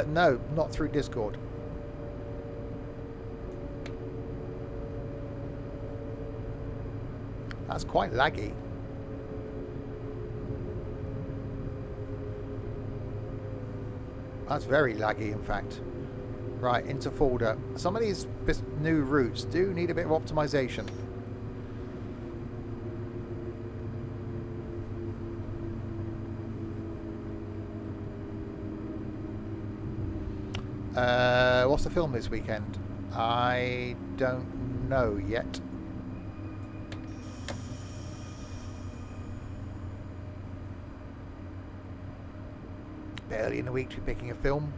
No, not through Discord. That's quite laggy. That's very laggy, in fact. Right, into folder. Some of these new routes do need a bit of optimization. What's the film this weekend? I don't know yet. Bit early in the week to be picking a film.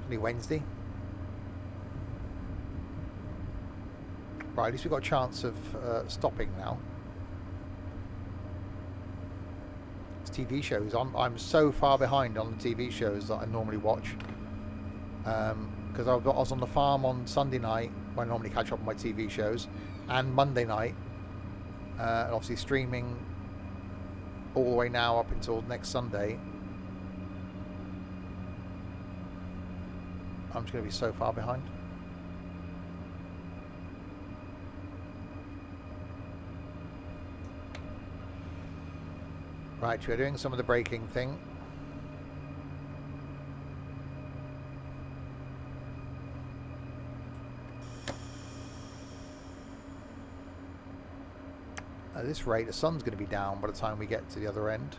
Only Wednesday. Right, at least we've got a chance of stopping now. It's TV shows. I'm so far behind on the TV shows that I normally watch. Because I was on the farm on Sunday night when I normally catch up on my TV shows, and Monday night, and obviously streaming all the way now up until next Sunday. I'm just going to be so far behind. Right, we're doing some of the braking thing. At this rate, the sun's going to be down by the time we get to the other end.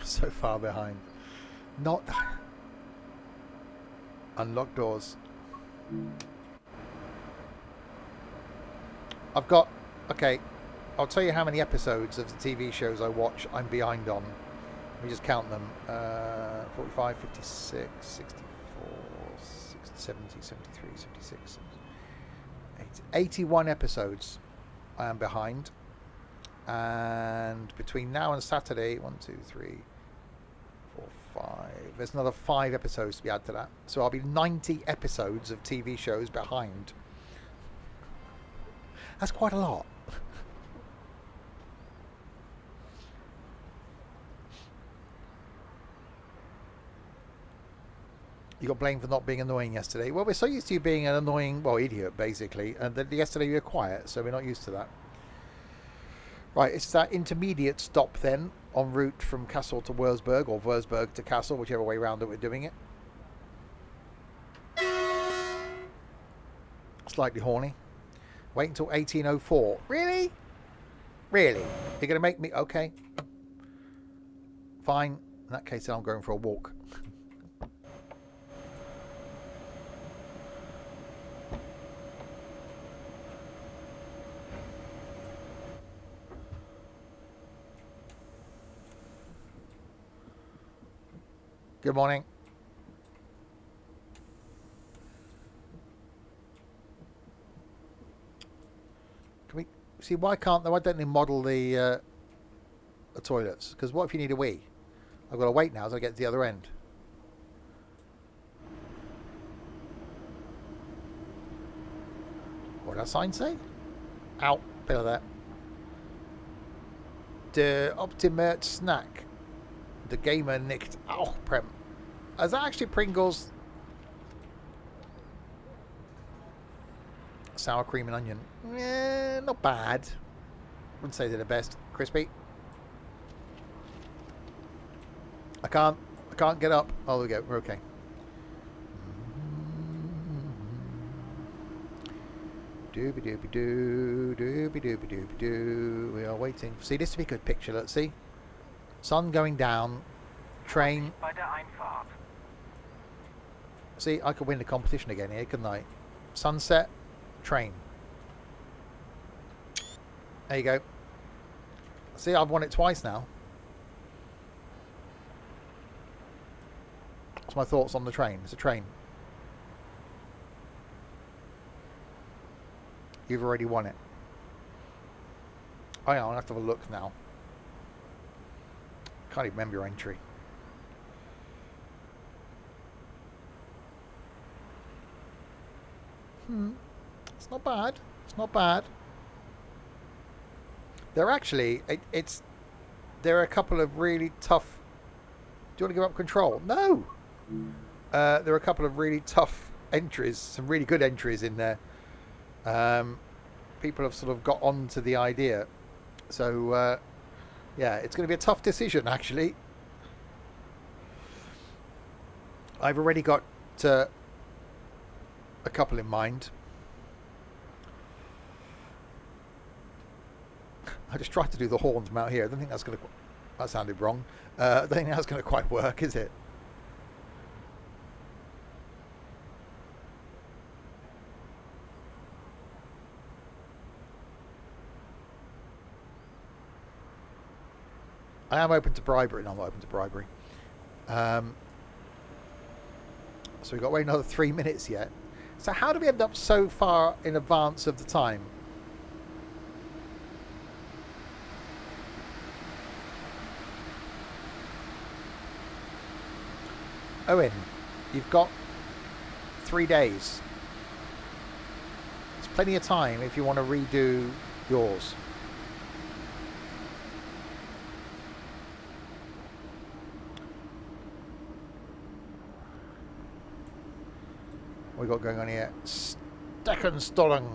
So far behind. Not unlock doors. I've got, okay, I'll tell you how many episodes of the TV shows I watch I'm behind on. Let me just count them. 45, 56, 64, 60, 70, 73, 76, 81 episodes I am behind. And between now and Saturday, 1, 2, 3, 4, 5. There's another 5 episodes to be added to that. So I'll be 90 episodes of TV shows behind. That's quite a lot. You got blamed for not being annoying yesterday. Well, we're so used to you being an annoying, well, idiot, basically. And then yesterday you were quiet, so we're not used to that. Right, it's that intermediate stop then, en route from Kassel to Würzburg, or Würzburg to Kassel, whichever way around that we're doing it. Slightly horny. Wait until 1804. Really? Really? You're going to make me... Okay. Fine. In that case, then I'm going for a walk. Good morning. Can we see why don't they model the toilets? Because what if you need a wee? I've got to wait now as I get to the other end. What did that sign say? Out. Pillar there. Der Optimert Snack. The Gamer nicht auch Prem. Is that actually Pringles? Sour cream and onion. Not bad. Wouldn't say they're the best. Crispy. I can't get up. Oh, there we go. We're okay. Dooby dooby doo, dooby dooby dooby doo. We are waiting. See, this would be a good picture. Let's see. Sun going down. Train. See, I could win the competition again here, couldn't I? Sunset. Train. There you go. See, I've won it twice now. What's my thoughts on the train? It's a train. You've already won it. Oh yeah, I'll have to have a look now. Can't even remember your entry. It's not bad. It's not bad. They're actually, there are a couple of really tough. Do you want to give up control? No. There are a couple of really tough entries, some really good entries in there. People have sort of got on to the idea. So, yeah, it's going to be a tough decision, actually. I've already got a couple in mind. I just tried to do the horns from out here. I don't think that's going to... That sounded wrong. I don't think that's going to quite work, is it? I am open to bribery. No, I'm not open to bribery. So we've got to wait another 3 minutes yet. So how do we end up so far in advance of the time? Owen, you've got 3 days. It's plenty of time if you want to redo yours. What we got going on here? Steckenstollen.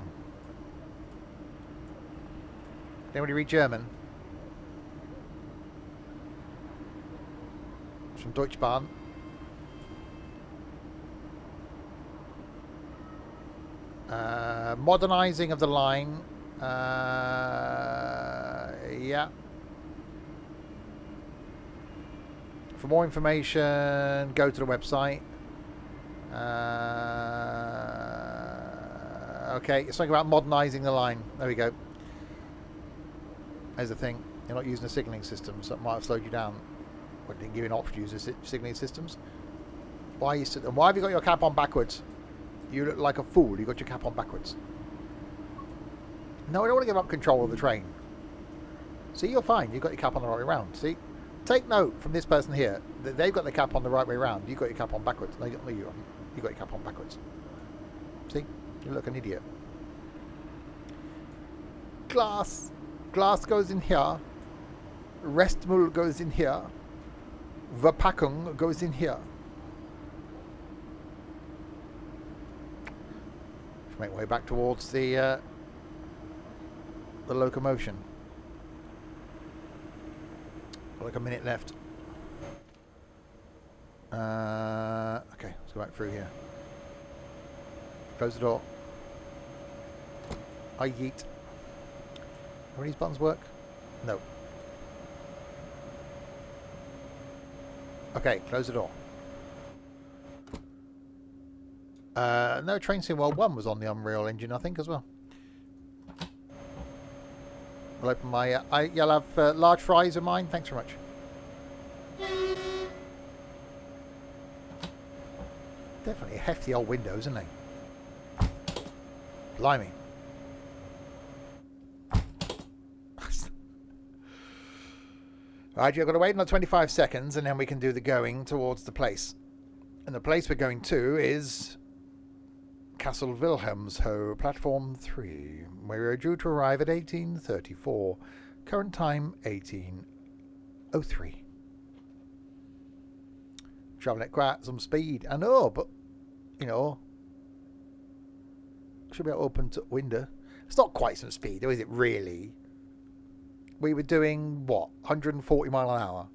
Anybody read German? It's from Deutsche Bahn. Modernizing of the line. Yeah. For more information, go to the website. Okay, it's something about modernizing the line. There we go. There's the thing. You're not using a signalling system, so it might have slowed you down. Well, it didn't give you an option to use the signalling systems. Why have you got your cap on backwards? You look like a fool. You got your cap on backwards. No, I don't want to give up control of the train. See, you're fine. You've got your cap on the right way round. See? Take note from this person here. They've got the cap on the right way round. You've got your cap on backwards. No, you got your cap on backwards. See? You look an idiot. Glass. Glass goes in here. Restmüll goes in here. Verpackung goes in here. Should make way back towards the locomotion. Got like a minute left. Okay, let's go back through here. Close the door. I yeet. Do these buttons work? No. Okay, close the door. No, Train Sim World 1 was on the Unreal Engine, I think, as well. I'll open my... you'll have large fries of mine. Thanks very much. Definitely a hefty old window, isn't they? Blimey. Right, you've got to wait another 25 seconds and then we can do the going towards the place. And the place we're going to is Kassel Wilhelmshohe, platform 3. We are due to arrive at 1834. Current time 1803. Travelling at quite some speed. I know, but you know, should be able to open to window. It's not quite some speed, though, is it really? We were doing what? 140 mile an hour.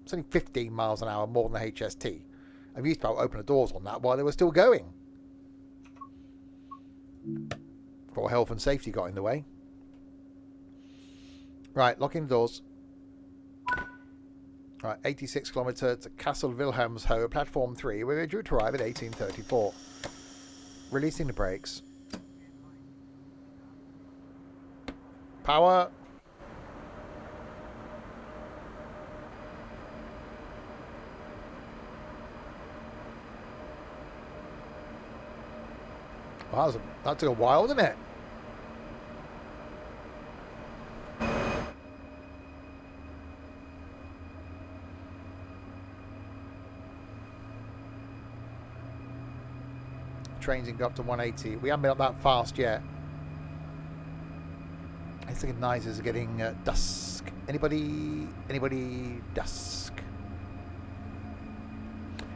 It's only 15 miles an hour more than the HST. I'm used to be able to open the doors on that while they were still going. Before health and safety got in the way. Right, locking the doors. Right, 86 kilometre to Kassel Wilhelmshohe, platform 3. We're due to arrive at 1834. Releasing the brakes. Power. Wow, that took a while, didn't it? Trains can go up to 180. We haven't been up that fast yet. I think the noises are getting dusk. Anybody dusk?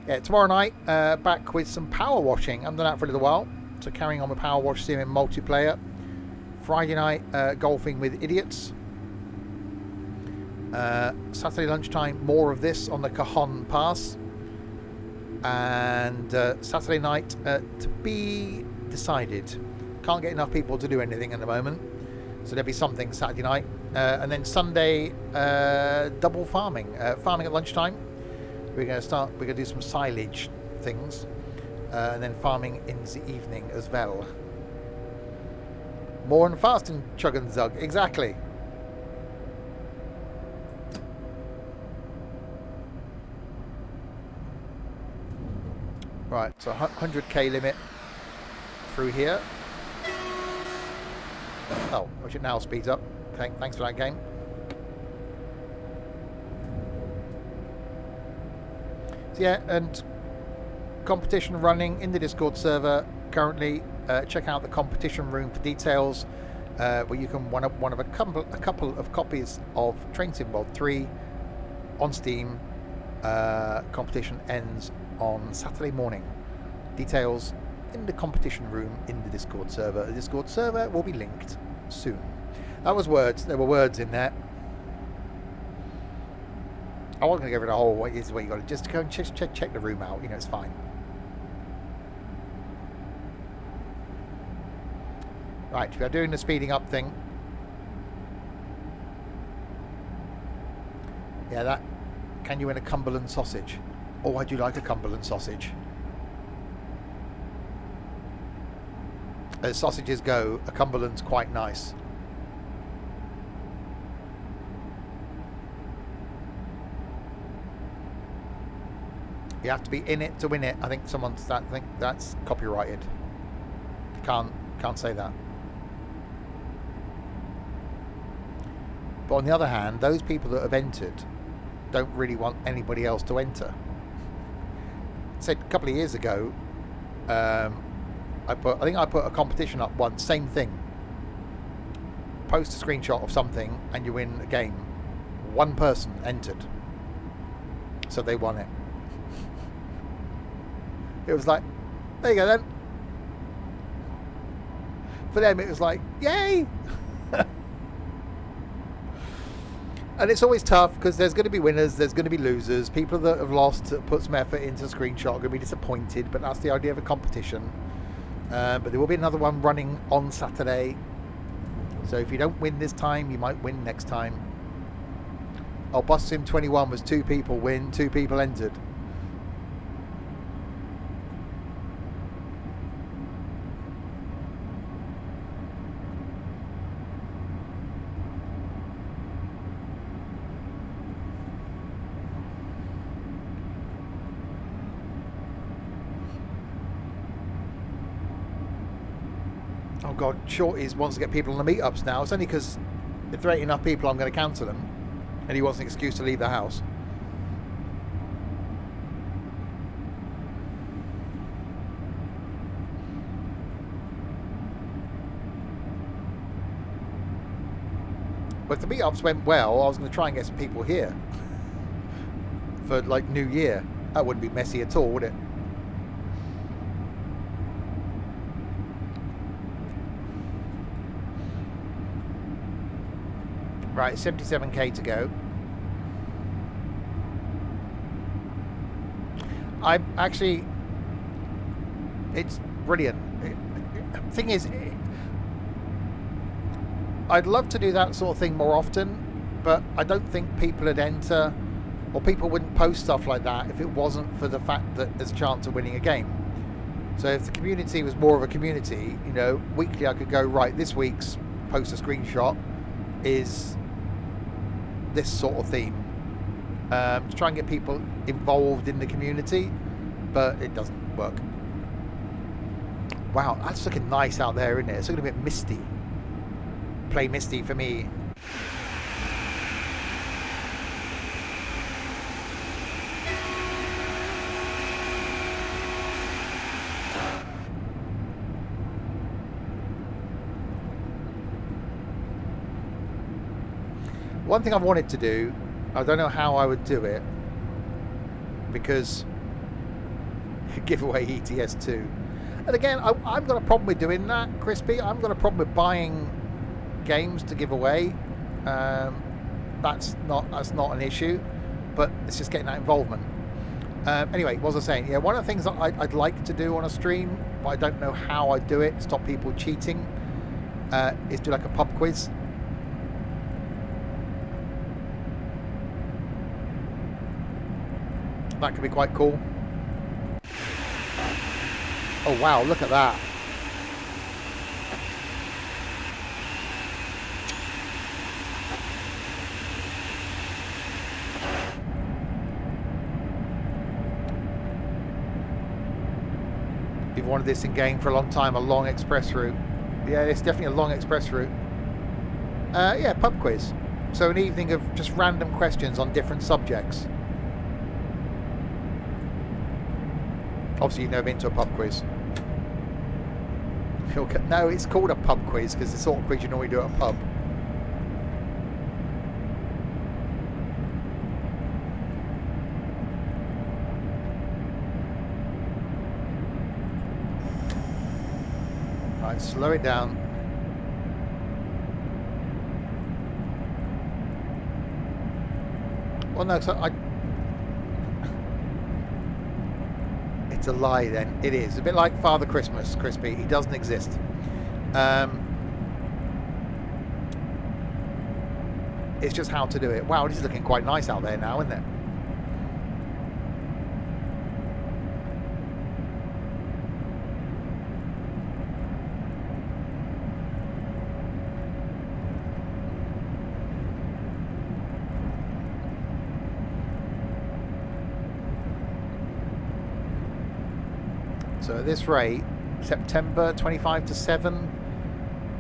Yeah, tomorrow night back with some power washing. I haven't done that for a little while. So carrying on with Power Wash Sim in multiplayer. Friday night golfing with idiots. Saturday lunchtime more of this on the Cajon Pass. And Saturday night to be decided. Can't get enough people to do anything at the moment. So there'll be something Saturday night. And then Sunday double farming. Farming at lunchtime. We're going to do some silage things. And then farming in the evening as well. More and fast in Chug and Zug. Exactly. Right, so 100k limit through here. Oh, which it now speeds up. Thanks for that game. So yeah, and competition running in the Discord server currently. Check out the competition room for details, where you can one of a couple of copies of Train Sim World 3 on Steam. Competition ends on Saturday morning. Details in the competition room in the Discord server. The Discord server will be linked soon. That was words. There were words in there. I wasn't going to go over the whole way. Is where you got to just go and check the room out. You know, it's fine. Right, we are doing the speeding up thing. Yeah, that. Can you win a Cumberland sausage? Oh, I do like a Cumberland sausage. As sausages go, a Cumberland's quite nice. You have to be in it to win it. I think I think that's copyrighted. Can't say that. But on the other hand, those people that have entered don't really want anybody else to enter. I said a couple of years ago, I think I put a competition up once, same thing. Post a screenshot of something and you win a game. One person entered, so they won it. It was like, there you go then. For them it was like, yay! And it's always tough because there's going to be winners, there's going to be losers. People that have lost, put some effort into screenshot, are going to be disappointed, but that's the idea of a competition. But there will be another one running on Saturday. So if you don't win this time, you might win next time. Oh, Bus Sim 21 was 2 people win, 2 people entered. Oh God, Shorties wants to get people on the meetups now. It's only because if there ain't enough people, I'm going to cancel them. And he wants an excuse to leave the house. But if the meetups went well, I was going to try and get some people here for like New Year. That wouldn't be messy at all, would it? Right, 77k to go. I'm actually, it's brilliant. Thing is, I'd love to do that sort of thing more often, but I don't think people would enter, or people wouldn't post stuff like that if it wasn't for the fact that there's a chance of winning a game. So if the community was more of a community, you know, weekly I could go, right, this week's post a screenshot is this sort of theme. To try and get people involved in the community, but it doesn't work. Wow, that's looking nice out there, isn't it? It's looking a bit misty. Play misty for me. One thing I've wanted to do, I don't know how I would do it, because give away ETS2. And again, I've got a problem with doing that, Crispy. I've got a problem with buying games to give away. That's not an issue, but it's just getting that involvement. Anyway, what was I saying? Yeah, one of the things that I'd like to do on a stream, but I don't know how I'd do it, stop people cheating, is do like a pub quiz. That could be quite cool. Oh wow, look at that. You've wanted this in game for a long time, a long express route. Yeah, it's definitely a long express route. Yeah, pub quiz. So an evening of just random questions on different subjects. Obviously, you've never been to a pub quiz. No, it's called a pub quiz because it's the sort of quiz you normally do at a pub. Right, slow it down. Well, no, so it's a lie then. It is. A bit like Father Christmas, Crispy. He doesn't exist. It's just how to do it. Wow, this is looking quite nice out there now, isn't it? So at this rate, September 25 to 7,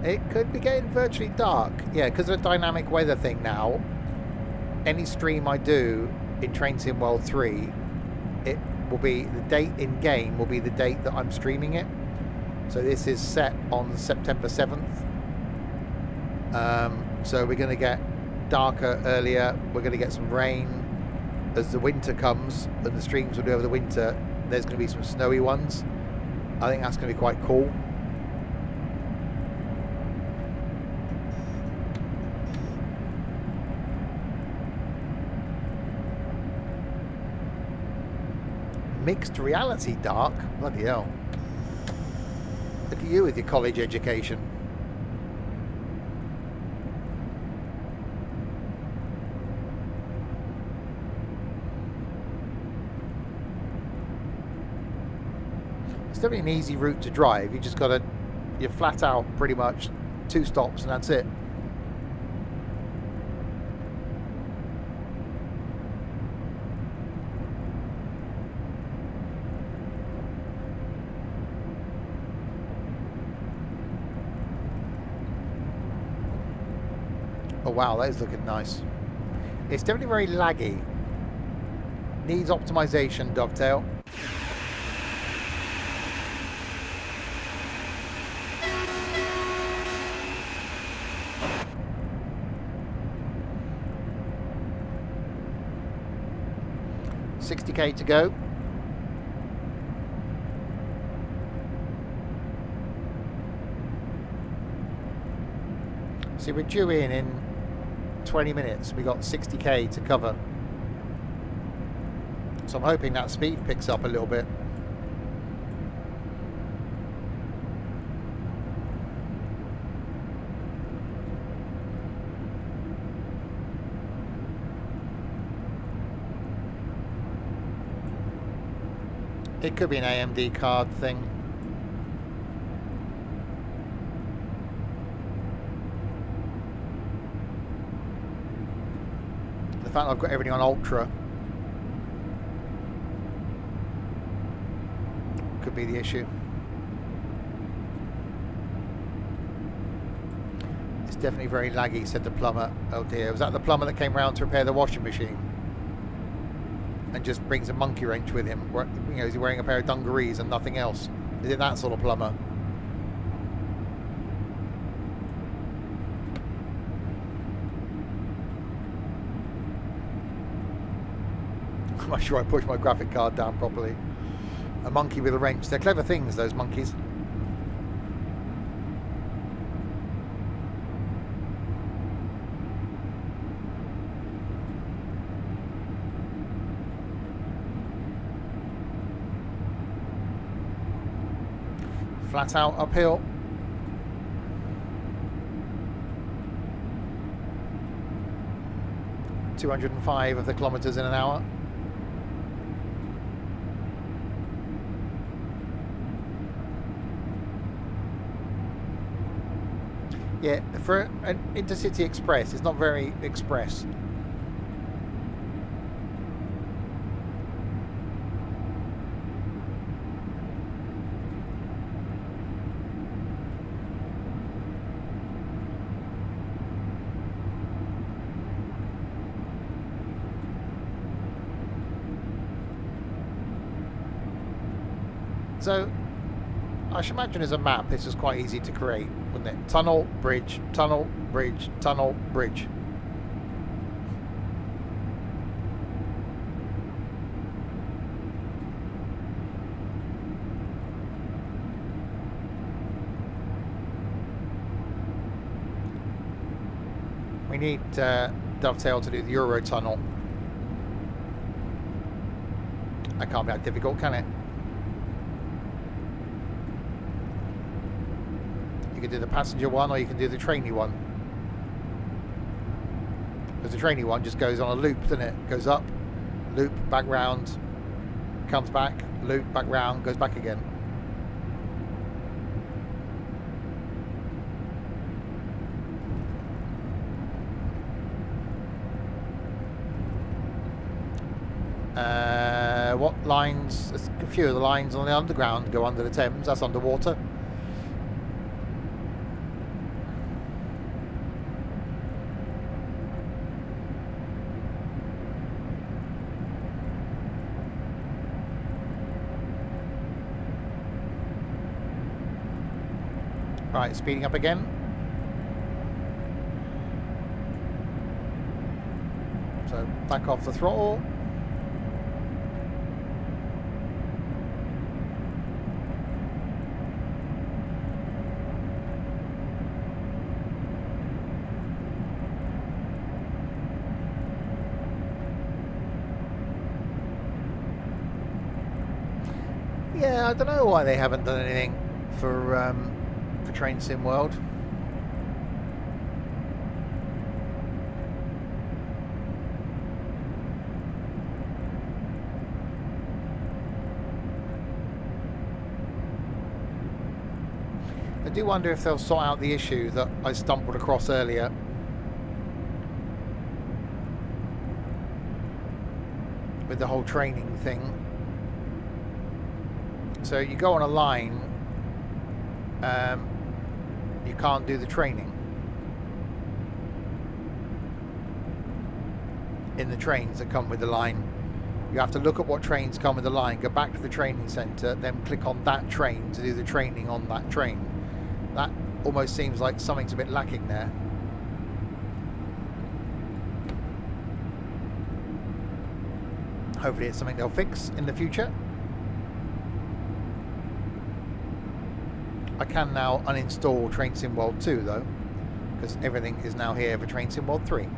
it could be getting virtually dark. Yeah, because of the dynamic weather thing now, any stream I do in Train Sim World 3, it will be, the date in game will be the date that I'm streaming it. So this is set on September 7th. So we're going to get darker earlier. We're going to get some rain as the winter comes, and the streams will do over the winter. There's going to be some snowy ones. I think that's going to be quite cool. Mixed reality dark? Bloody hell. Look at you with your college education. It's definitely an easy route to drive. You just got to, you're flat out pretty much 2 stops and that's it. Oh wow, that is looking nice. It's definitely very laggy. Needs optimization, Dovetail. 60k to go. See, we're due in 20 minutes. We got 60k to cover. So I'm hoping that speed picks up a little bit. It could be an AMD card thing. The fact I've got everything on ultra could be the issue. It's definitely very laggy, said the plumber. Oh dear, was that the plumber that came round to repair the washing machine? And just brings a monkey wrench with him. You know, is he wearing a pair of dungarees and nothing else? Is it that sort of plumber? I'm not sure I pushed my graphic card down properly. A monkey with a wrench. They're clever things, those monkeys. Flat out uphill. .205 of the kilometres in an hour. Yeah, for an intercity express, it's not very express. So, I should imagine as a map, this is quite easy to create, wouldn't it? Tunnel, bridge, tunnel, bridge, tunnel, bridge. We need Dovetail to do the Euro tunnel. That can't be that difficult, can it? You can do the passenger one or you can do the trainee one. Because the trainee one just goes on a loop, doesn't it? Goes up, loop, back round, comes back, loop, back round, goes back again. What lines? A few of the lines on the underground go under the Thames. That's underwater. Right, speeding up again. So back off the throttle. Yeah, I don't know why they haven't done anything for Train Sim World. I do wonder if they'll sort out the issue that I stumbled across earlier. With the whole training thing. So you go on a line, you can't do the training in the trains that come with the line. You have to look at what trains come with the line, go back to the training centre, then click on that train to do the training on that train. That almost seems like something's a bit lacking there. Hopefully it's something they'll fix in the future. I can now uninstall Train Sim World 2 though, because everything is now here for Train Sim World 3.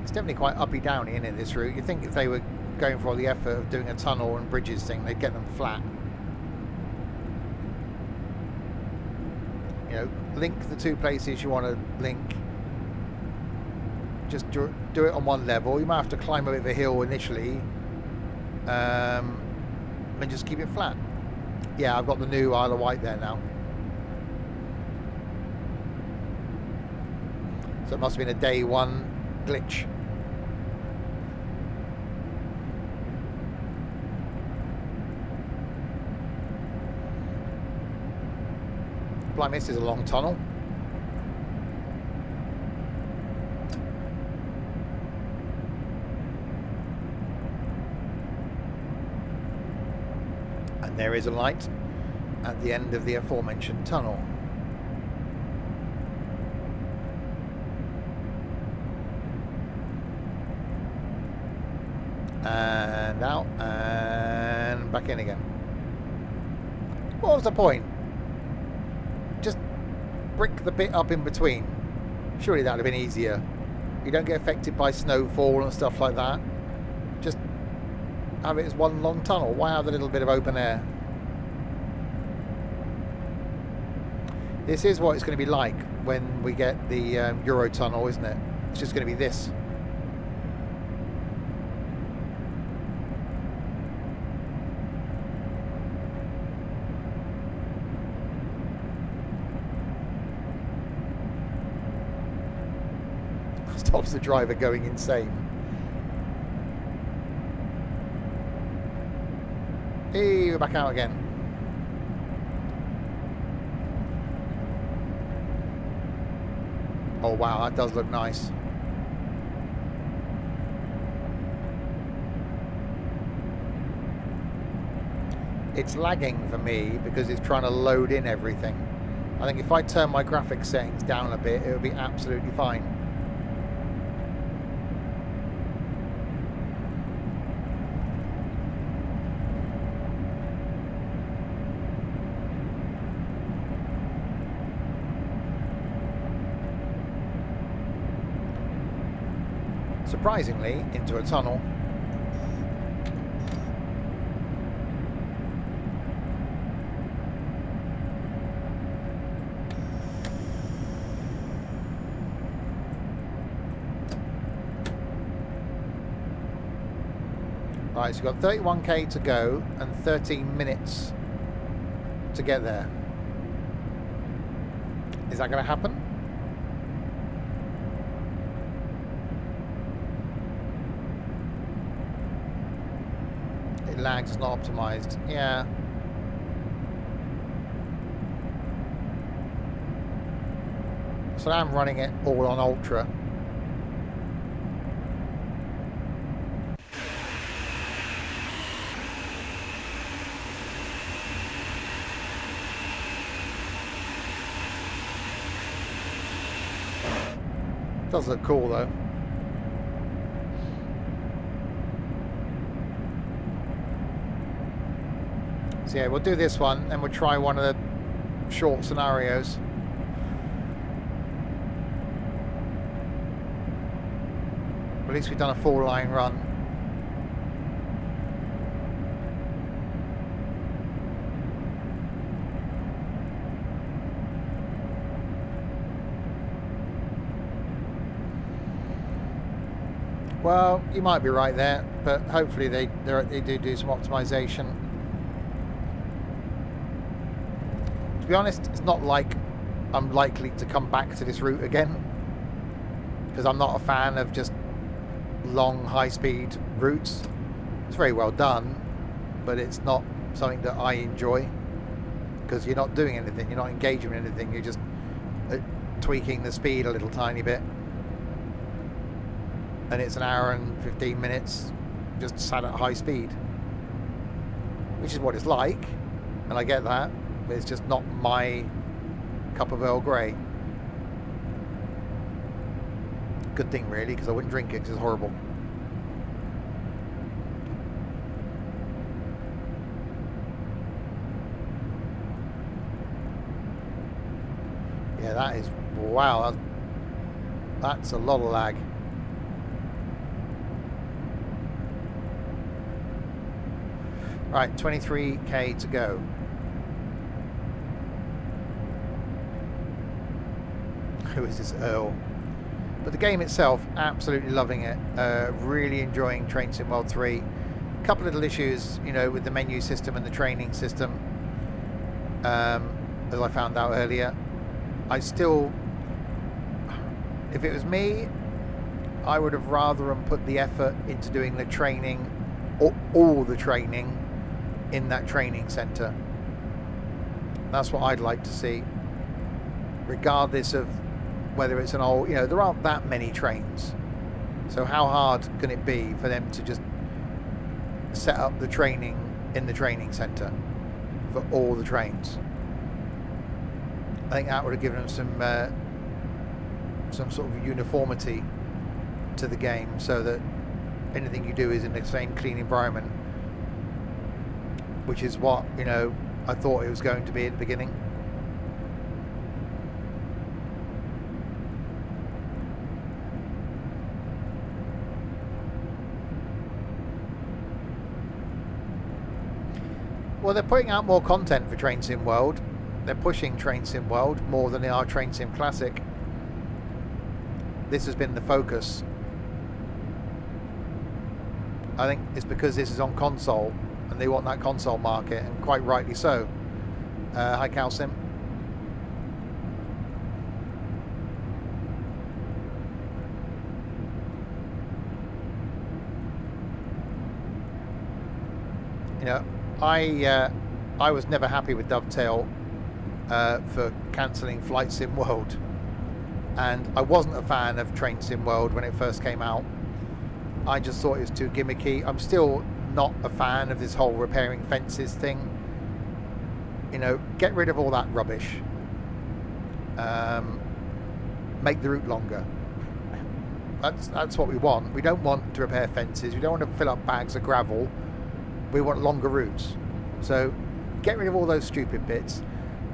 It's definitely quite uppy downy, isn't it, this route? You'd think if they were going for all the effort of doing a tunnel and bridges thing, they'd get them flat. You know, link the two places you want to link. Just do it on one level. You might have to climb a bit of a hill initially, and just keep it flat. Yeah, I've got the new Isle of Wight there now. So it must have been a day one glitch. Blimey, this is a long tunnel. And there is a light at the end of the aforementioned tunnel. And out and back in again. What was the point? Just brick the bit up in between. Surely that would have been easier. You don't get affected by snowfall and stuff like that. Just have it as one long tunnel. Why have a little bit of open air? This is what it's going to be like when we get the Eurotunnel, isn't it? It's just going to be this. Stops the driver going insane. Hey, we're back out again. Oh wow, that does look nice. It's lagging for me because it's trying to load in everything. I think if I turn my graphics settings down a bit, it would be absolutely fine. Surprisingly, into a tunnel. Right, so we've got 31k to go and 13 minutes to get there. Is that going to happen? It lags, it's not optimized. Yeah. So I'm running it all on ultra. Does look cool though. So yeah, we'll do this one and we'll try one of the short scenarios. At least we've done a full line run. Well, you might be right there, but hopefully they do some optimization. To be honest, it's not like I'm likely to come back to this route again, because I'm not a fan of just long high-speed routes. It's very well done, but it's not something that I enjoy, because you're not doing anything, you're not engaging in anything, you're just tweaking the speed a little tiny bit. And it's an hour and 15 minutes just sat at high speed. which is what it's like, and I get that, but it's just not my cup of Earl Grey. Good thing, really, because I wouldn't drink it because it's horrible. Yeah, that is, wow, that's a lot of lag. Right, 23k to go. Who is this Earl? But the game itself, absolutely loving it. Really enjoying Train Sim World 3. A couple little issues, you know, with the menu system and the training system, as I found out earlier. I still, if it was me, I would have rather put the effort into doing the training, or all the training, in that training centre. That's what I'd like to see, regardless of whether it's an old, you know, there aren't that many trains, so how hard can it be for them to just set up the training in the training centre for all the trains? I think that would have given them some sort of uniformity to the game, so that anything you do is in the same clean environment, which is what, you know, I thought it was going to be at the beginning. Well, they're putting out more content for Train Sim World. They're pushing Train Sim World more than they are Train Sim Classic. This has been the focus. I think it's because this is on console and they want that console market, and quite rightly so. Hi, Calsim. You know, I was never happy with Dovetail for cancelling Flight Sim World, and I wasn't a fan of Train Sim World when it first came out. I just thought it was too gimmicky. I'm still not a fan of this whole repairing fences thing. You know, get rid of all that rubbish. Make the route longer. That's what we want. We don't want to repair fences. We don't want to fill up bags of gravel. We want longer routes. So get rid of all those stupid bits.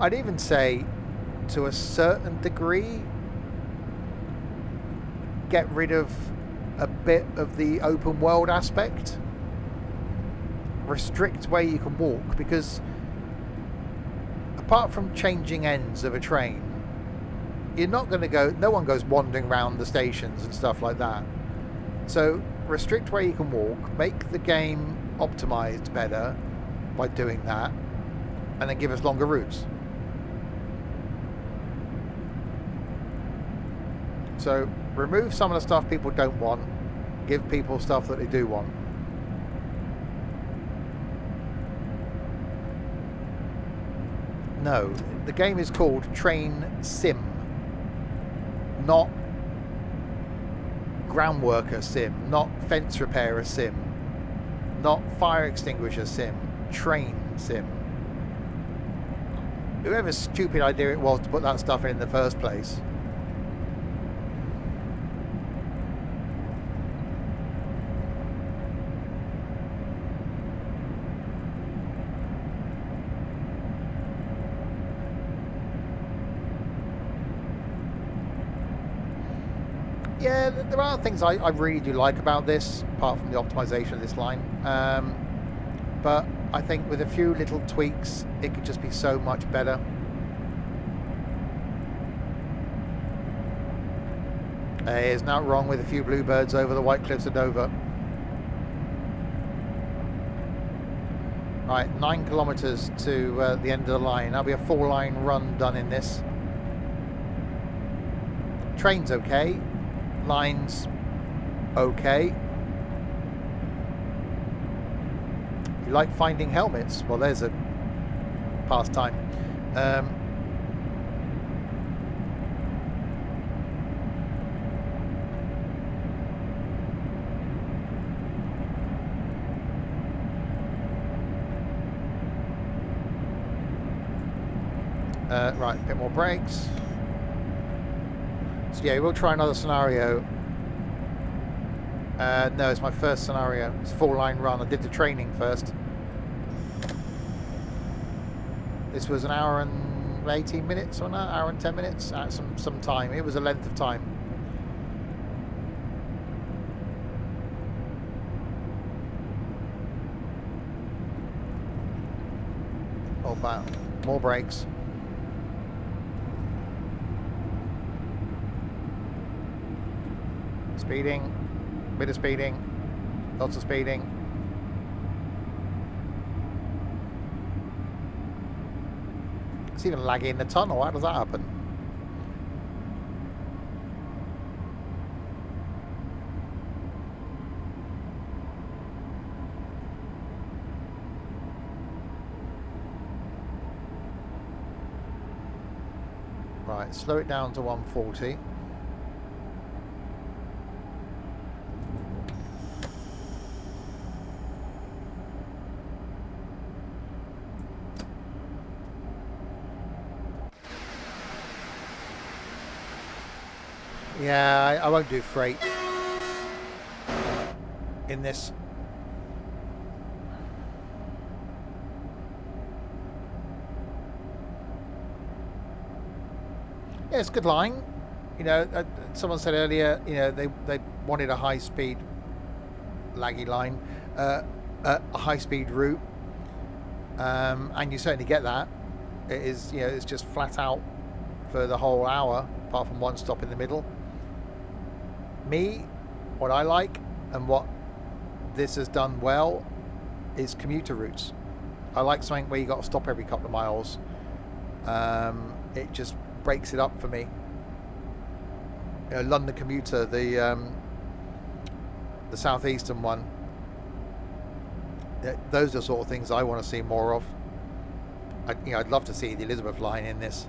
I'd even say, to a certain degree, get rid of a bit of the open world aspect. Restrict where you can walk, because apart from changing ends of a train, you're not going to go, no one goes wandering around the stations and stuff like that. So restrict where you can walk, make the game optimized better by doing that, and then give us longer routes. So remove some of the stuff people don't want, give people stuff that they do want. No, the game is called Train Sim, not ground worker sim, not fence repairer sim, not fire extinguisher sim, train sim. Whoever's stupid idea it was to put that stuff in the first place. Yeah, there are things I really do like about this, apart from the optimization of this line. But I think with a few little tweaks, it could just be so much better. There's nothing wrong with a few bluebirds over the White Cliffs of Dover. Right, 9 kilometres to the end of the line. That'll be a 4-line run done in this. Train's okay. Lines okay. You like finding helmets? Well, there's a pastime. Right, a bit more brakes. So yeah, we'll try another scenario. No, it's my first scenario. It's full line run. I did the training first. This was an hour and 18 minutes or an hour and 10 minutes at some time. It was a length of time. Oh, wow. More brakes. Speeding. Bit of speeding. Lots of speeding. It's even laggy in the tunnel. How does that happen? Right, slow it down to 140. Yeah, I won't do freight in this. Yeah, it's a good line. You know, someone said earlier, you know, they wanted a high-speed laggy line, a high-speed route, and you certainly get that. It is, you know, it's just flat out for the whole hour, apart from one stop in the middle. Me, what I like and what this has done well is commuter routes. I like something where you got to stop every couple of miles. It just breaks it up for me. You know, London commuter, the southeastern one. Those are the sort of things I want to see more of. I'd love to see the Elizabeth line in this.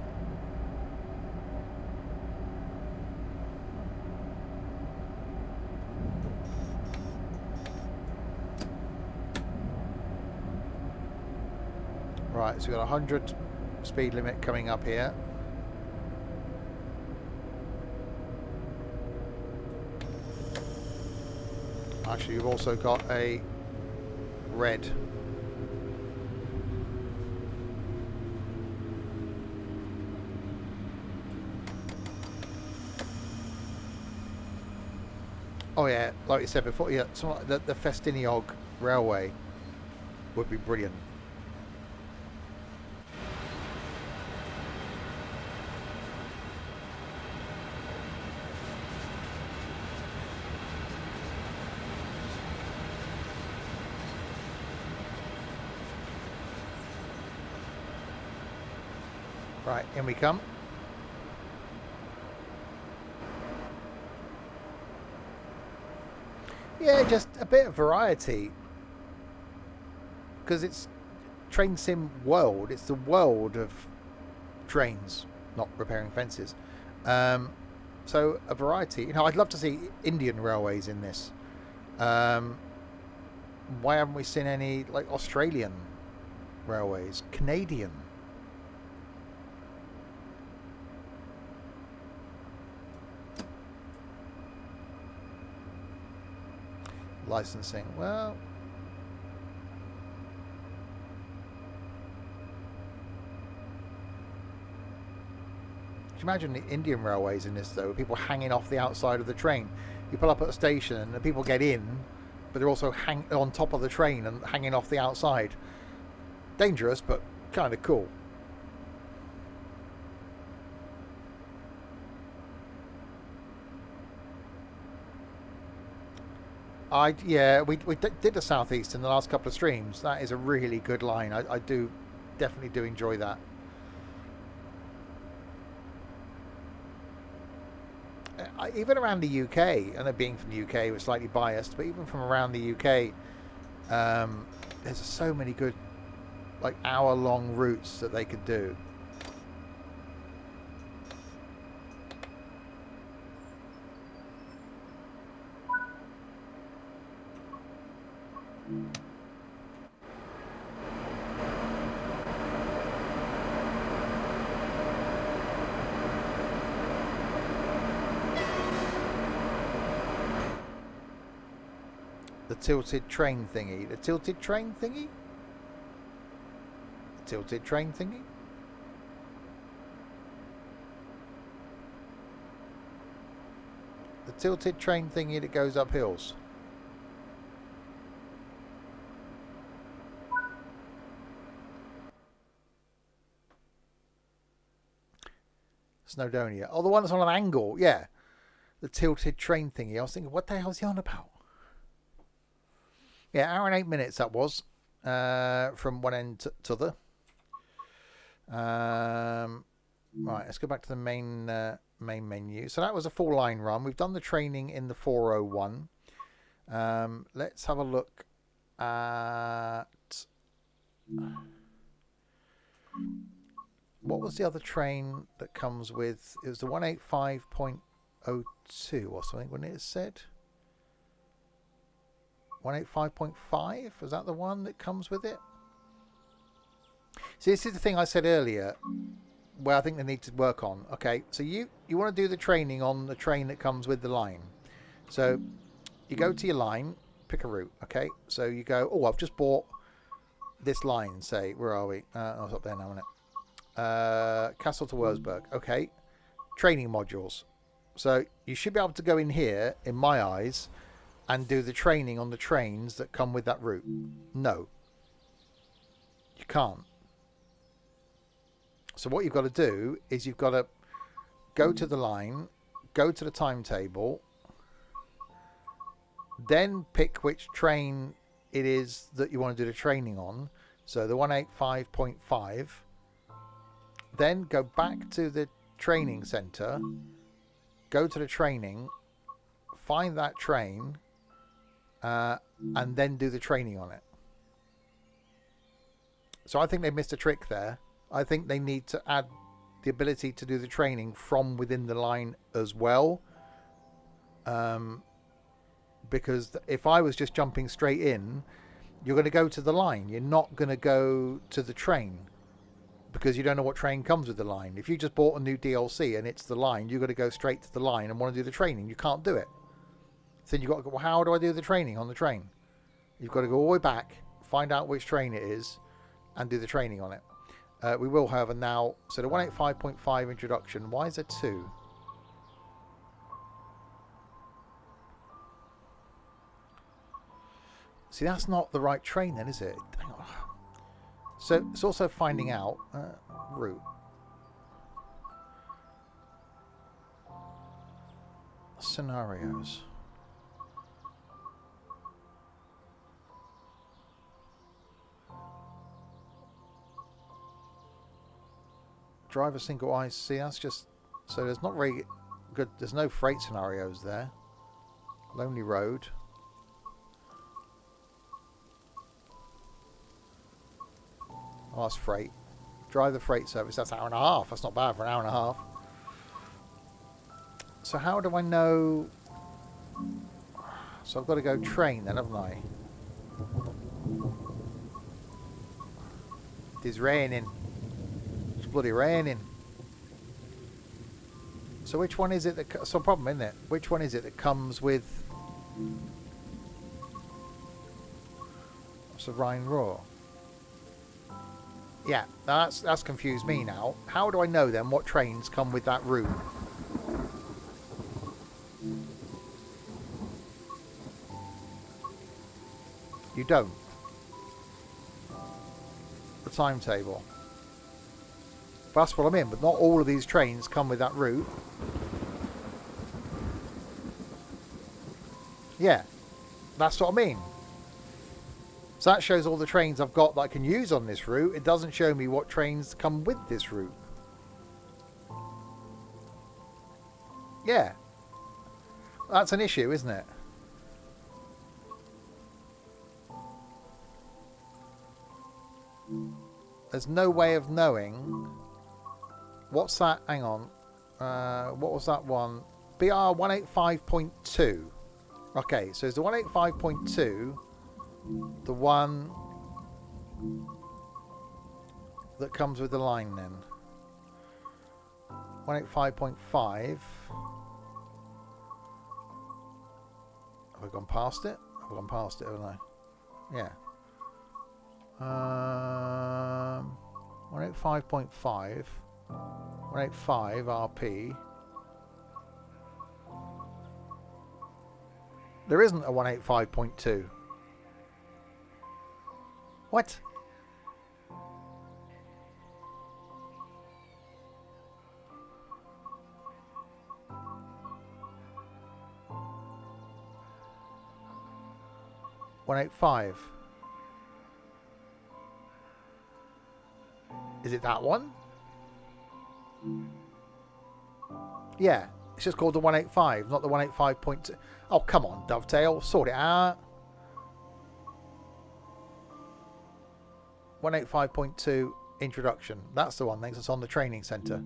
Right, so we've got 100 speed limit coming up here. Actually, you've also got a red. Oh yeah, like you said before, yeah, the Festiniog Railway would be brilliant. Right, in we come. Yeah, just a bit of variety. Because it's train sim world. It's the world of trains, not repairing fences. So a variety. You know, I'd love to see Indian railways in this. Why haven't we seen any like Australian railways? Canadian? Licensing. Well, can you imagine the Indian railways in this though? People hanging off the outside of the train. You pull up at a station and people get in, but they're also on top of the train and hanging off the outside. Dangerous, but kind of cool. We did the southeast in the last couple of streams. That is a really good line. I definitely do enjoy that. Even around the UK, and it being from the UK, we're slightly biased, but even from around the UK, there's so many good, like hour-long routes that they could do. The tilted train thingy. The tilted train thingy? The tilted train thingy? The tilted train thingy that goes up hills. Snowdonia. Oh, the one that's on an angle. Yeah. The tilted train thingy. I was thinking, what the hell is he on about? Yeah, hour and 8 minutes that was. From one end to the. Right, let's go back to the main menu. So that was a full line run. We've done the training in the 401. Let's have a look at... What was the other train that comes with... It was the 185.02 or something, when it said? 185.5? Was that the one that comes with it? See, this is the thing I said earlier, where I think they need to work on. Okay, so you want to do the training on the train that comes with the line. So you go to your line, pick a route. Okay, so you go, oh, I've just bought this line, say, where are we? Oh, it's up there now, isn't it? Kassel to Würzburg. Okay, training modules. So you should be able to go in here, in my eyes, and do the training on the trains that come with that route. No, you can't. So what you've got to do is you've got to go to the line, go to the timetable, then pick which train it is that you want to do the training on. So the 185.5. Then go back to the training centre, go to the training, find that train, and then do the training on it. So I think they missed a trick there. I think they need to add the ability to do the training from within the line as well. Because if I was just jumping straight in, you're going to go to the line. You're not going to go to the train because you don't know what train comes with the line. If you just bought a new DLC and it's the line, you've got to go straight to the line and want to do the training. You can't do it. So you've got to go, well, how do I do the training on the train? You've got to go all the way back, find out which train it is, and do the training on it. We will, however, now... So the 185.5 introduction, why is there 2? See, that's not the right train then, is it? Hang on. So it's also finding out... route. Scenarios. Driver single eyes. See, that's just... So there's not very good... There's no freight scenarios there. Lonely Road. Oh, that's freight. Drive the freight service. That's an hour and a half. That's not bad for an hour and a half. So how do I know... So I've got to go train then, haven't I? It is raining. It's bloody raining. So which one is it that... Some problem, isn't it? Which one is it that comes with... What's the Rhine Roar? Yeah, that's confused me now. How do I know then what trains come with that route? You don't. The timetable. That's what I mean, but not all of these trains come with that route. Yeah, that's what I mean. So that shows all the trains I've got that I can use on this route. It doesn't show me what trains come with this route. Yeah. That's an issue, isn't it? There's no way of knowing. What's that? Hang on. What was that one? BR 185.2. Okay, so it's the 185.2. The one that comes with the line then. 185.5. Have we gone past it? Have gone past it, haven't I? Yeah. 185.5. 185 RP. There isn't a 185.2. What? .185. Is it that one? Yeah, it's just called the 185, not the 185.2. Oh, come on, Dovetail, sort it out. 185.2 introduction. That's the one. Thanks. It's on the training centre.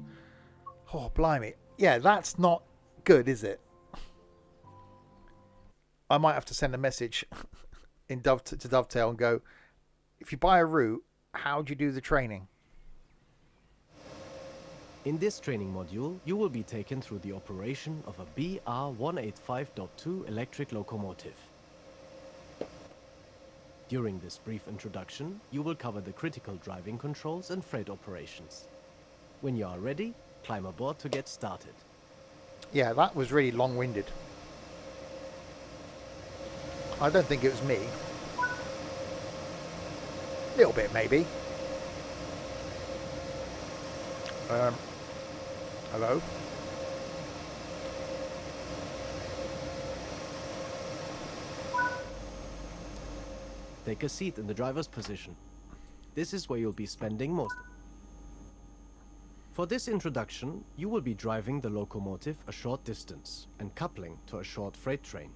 Oh, blimey. Yeah, that's not good, is it? I might have to send a message to Dovetail and go, if you buy a route, how do you do the training? In this training module, you will be taken through the operation of a BR185.2 electric locomotive. During this brief introduction, you will cover the critical driving controls and freight operations. When you are ready, climb aboard to get started. Yeah, that was really long-winded. I don't think it was me. A little bit, maybe. Hello? Take a seat in the driver's position. This is where you'll be spending most. For this introduction, you will be driving the locomotive a short distance and coupling to a short freight train.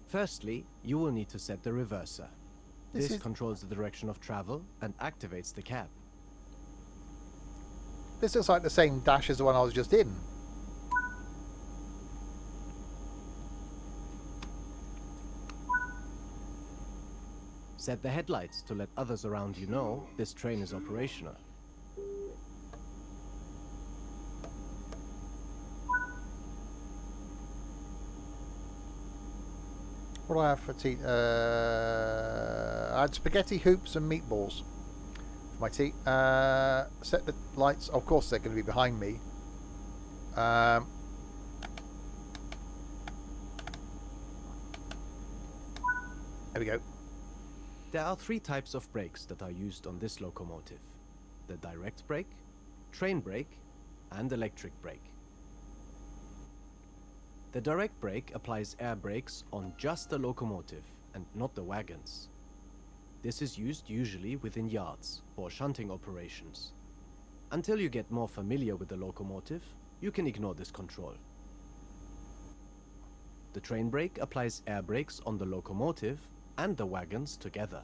Firstly, you will need to set the reverser. This controls the direction of travel and activates the cab. This looks like the same dash as the one I was just in. Set the headlights to let others around you know this train is operational. What do I have for tea? I had spaghetti hoops and meatballs for my tea. Set the lights. Of course, they're going to be behind me. There we go. There are three types of brakes that are used on this locomotive: the direct brake, train brake, and electric brake. The direct brake applies air brakes on just the locomotive and not the wagons. This is used usually within yards for shunting operations. Until you get more familiar with the locomotive, you can ignore this control. The train brake applies air brakes on the locomotive and the wagons together.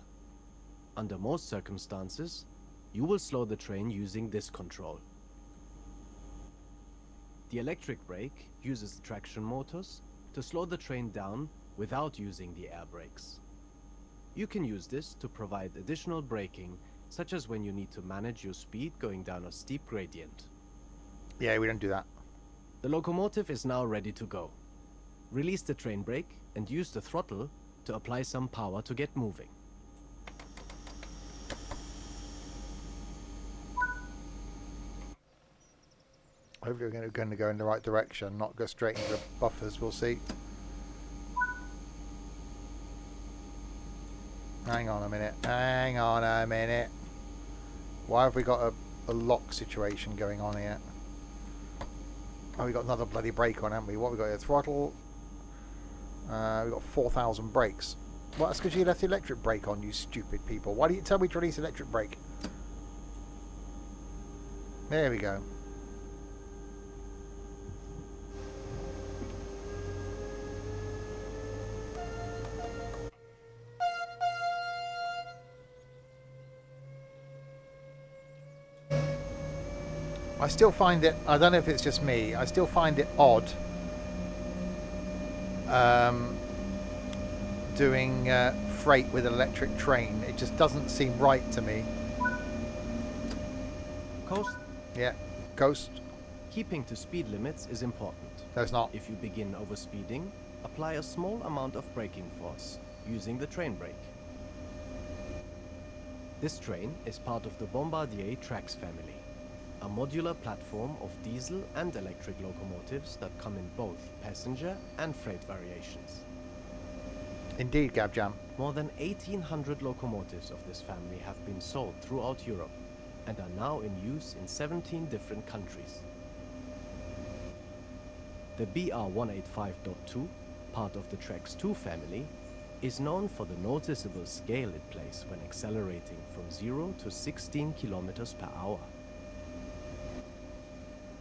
Under most circumstances, you will slow the train using this control. The electric brake uses the traction motors to slow the train down without using the air brakes. You can use this to provide additional braking, such as when you need to manage your speed going down a steep gradient. Yeah, we don't do that. The locomotive is now ready to go. Release the train brake and use the throttle to apply some power to get moving. Hopefully we're going to go in the right direction, not go straight into the buffers. We'll see. Hang on a minute. Hang on a minute. Why have we got a lock situation going on here? Oh, we got another bloody brake on, haven't we? What have we got here? Throttle. We've got 4,000 brakes. Well, that's because you left the electric brake on, you stupid people. Why didn't you tell me to release electric brake? There we go. I still find it, I don't know if it's just me, I still find it odd doing freight with an electric train. It just doesn't seem right to me. Coast. Yeah, coast. Keeping to speed limits is important. No, it's not. If you begin overspeeding, apply a small amount of braking force using the train brake. This train is part of the Bombardier Trax family, a modular platform of diesel and electric locomotives that come in both passenger and freight variations. Indeed, Gabjam. More than 1,800 locomotives of this family have been sold throughout Europe and are now in use in 17 different countries. The BR185.2, part of the Trax 2 family, is known for the noticeable scale it plays when accelerating from 0 to 16 kilometers per hour.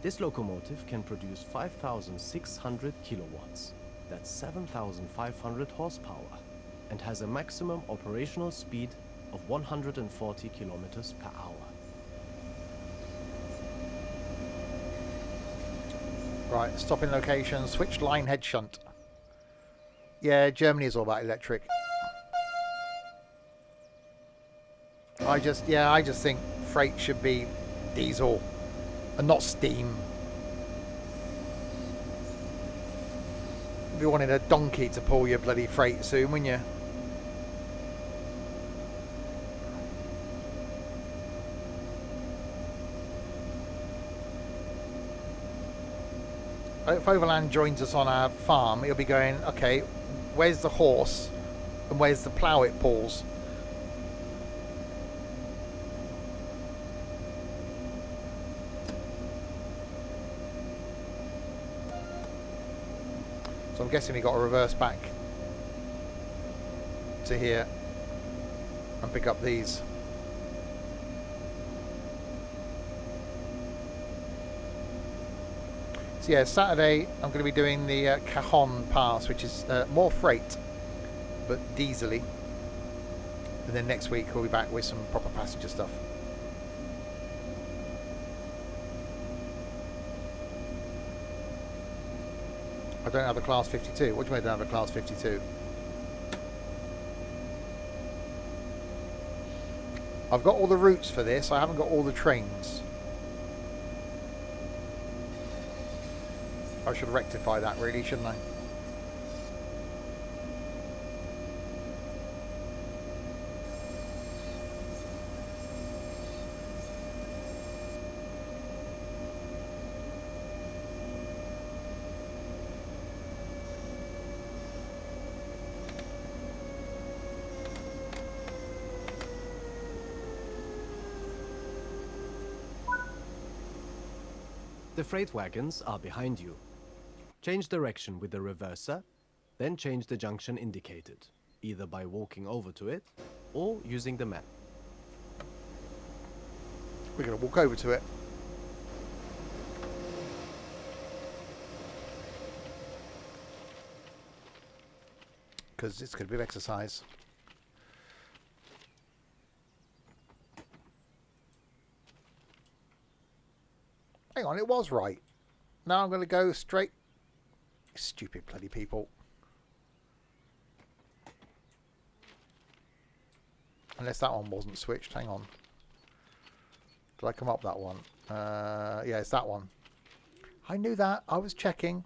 This locomotive can produce 5,600 kilowatts, that's 7,500 horsepower, and has a maximum operational speed of 140 kilometers per hour. Right, stopping location, switch line head shunt. Yeah, Germany is all about electric. I just think freight should be diesel and not steam. If you wanted a donkey to pull your bloody freight soon, wouldn't you? If Overland joins us on our farm, he'll be going, okay, where's the horse and where's the plough it pulls? So I'm guessing we got to reverse back to here and pick up these. So yeah, Saturday I'm going to be doing the Cajon Pass, which is more freight but diesely, and then next week we'll be back with some proper passenger stuff. I don't have a Class 52. What do you mean I don't have a Class 52? I've got all the routes for this. I haven't got all the trains. I should rectify that really, shouldn't I? The freight wagons are behind you. Change direction with the reverser, then change the junction indicated, either by walking over to it or using the map. We're going to walk over to it. Because it's going to be an exercise. Hang on, it was right. Now I'm going to go straight. Stupid bloody people. Unless that one wasn't switched. Hang on. Did I come up that one? Yeah, it's that one. I knew that. I was checking.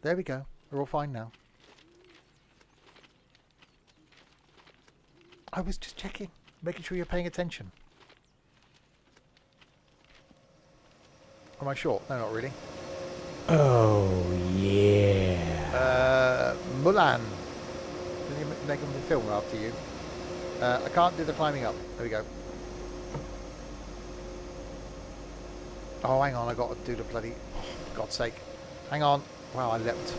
There we go. We're all fine now. I was just checking. Making sure you're paying attention. Am I short? No, not really. Oh, yeah. Mulan. Didn't you make them film after you? I can't do the climbing up. There we go. Oh, hang on. I got to do the bloody... Oh, for God's sake. Hang on. Wow, I leapt.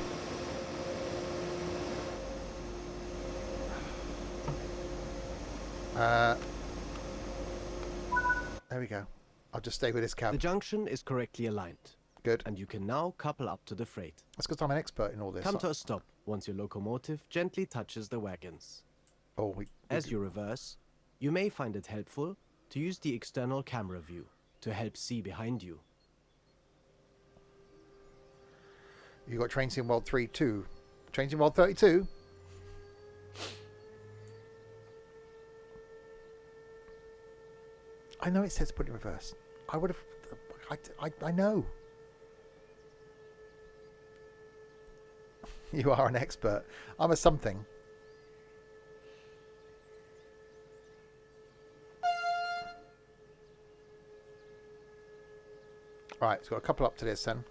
There we go. I'll just stay with this cab. The junction is correctly aligned. Good. And you can now couple up to the freight. That's because I'm an expert in all this. Come to a stop once your locomotive gently touches the wagons. Oh, As you reverse, you may find it helpful to use the external camera view to help see behind you. You got Train Sim World 3 too. Train Sim World 32. I know it says put it in reverse. I I know. You are an expert. I'm a something. Right, so got a couple up to this then.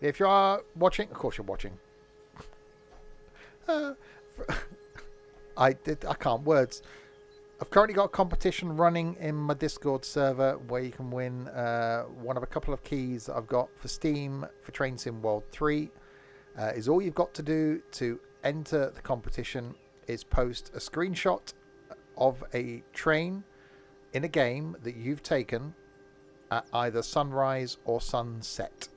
If you are watching, of course you're watching. I can't words. I've currently got a competition running in my Discord server where you can win one of a couple of keys that I've got for Steam for Train Sim World 3. Is all you've got to do to enter the competition is post a screenshot of a train in a game that you've taken at either sunrise or sunset.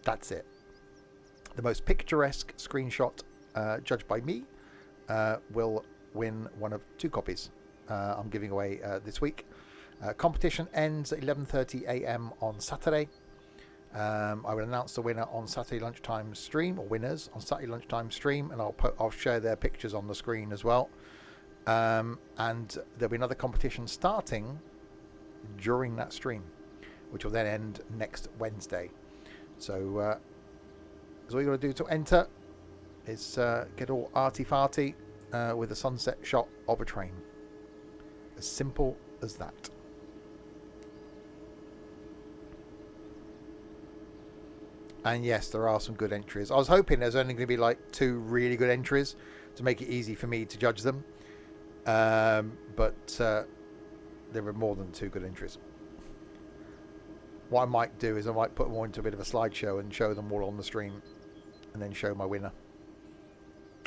That's it. The most picturesque screenshot, judged by me, will win one of 2 copies I'm giving away this week. Competition ends at 11:30 a.m. on Saturday. I will announce the winner on Saturday lunchtime stream, or winners on Saturday lunchtime stream, and I'll share their pictures on the screen as well. And there'll be another competition starting during that stream, which will then end next Wednesday. So all you got to do to enter is get all arty-farty with a sunset shot of a train. As simple as that. And yes, there are some good entries. I was hoping there's only going to be like 2 really good entries to make it easy for me to judge them. But there are more than 2 good entries. What I might do is I might put them all into a bit of a slideshow and show them all on the stream, and then show my winner.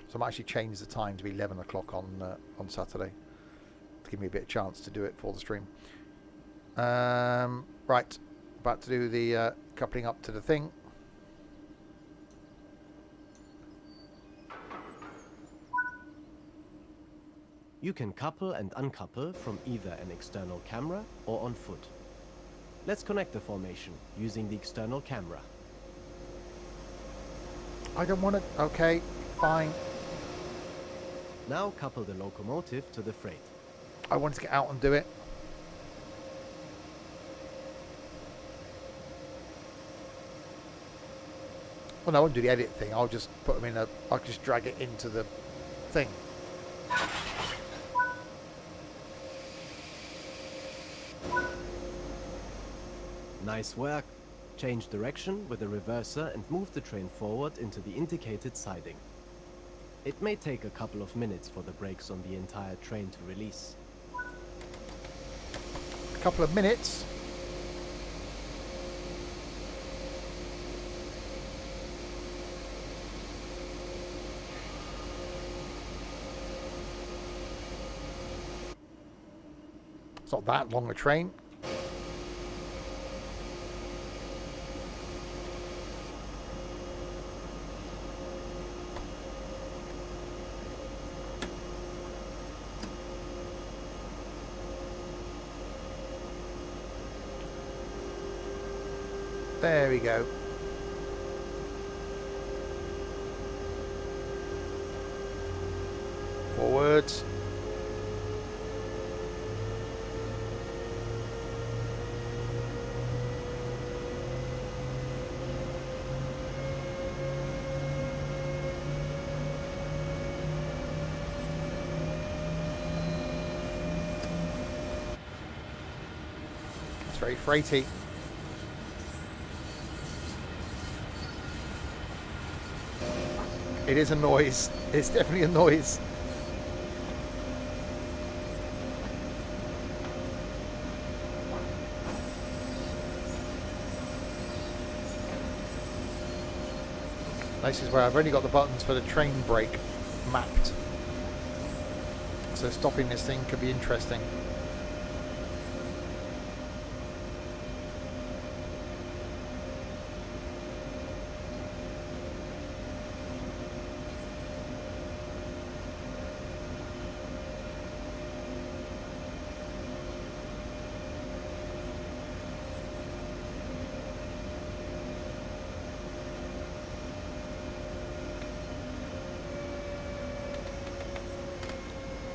So I might actually change the time to be 11 o'clock on Saturday to give me a bit of chance to do it for the stream. Right, about to do the coupling up to the thing. You can couple and uncouple from either an external camera or on foot. Let's connect the formation using the external camera. I don't want to... Okay, fine. Now couple the locomotive to the freight. I want to get out and do it. Well, no, I won't do the edit thing. I'll just put them in a... I'll just drag it into the thing. Nice work. Change direction with the reverser and move the train forward into the indicated siding. It may take a couple of minutes for the brakes on the entire train to release. A couple of minutes? It's not that long a train. There we go. Forwards. It's very freighty. It is a noise. It's definitely a noise. This is where I've only got the buttons for the train brake mapped. So stopping this thing could be interesting.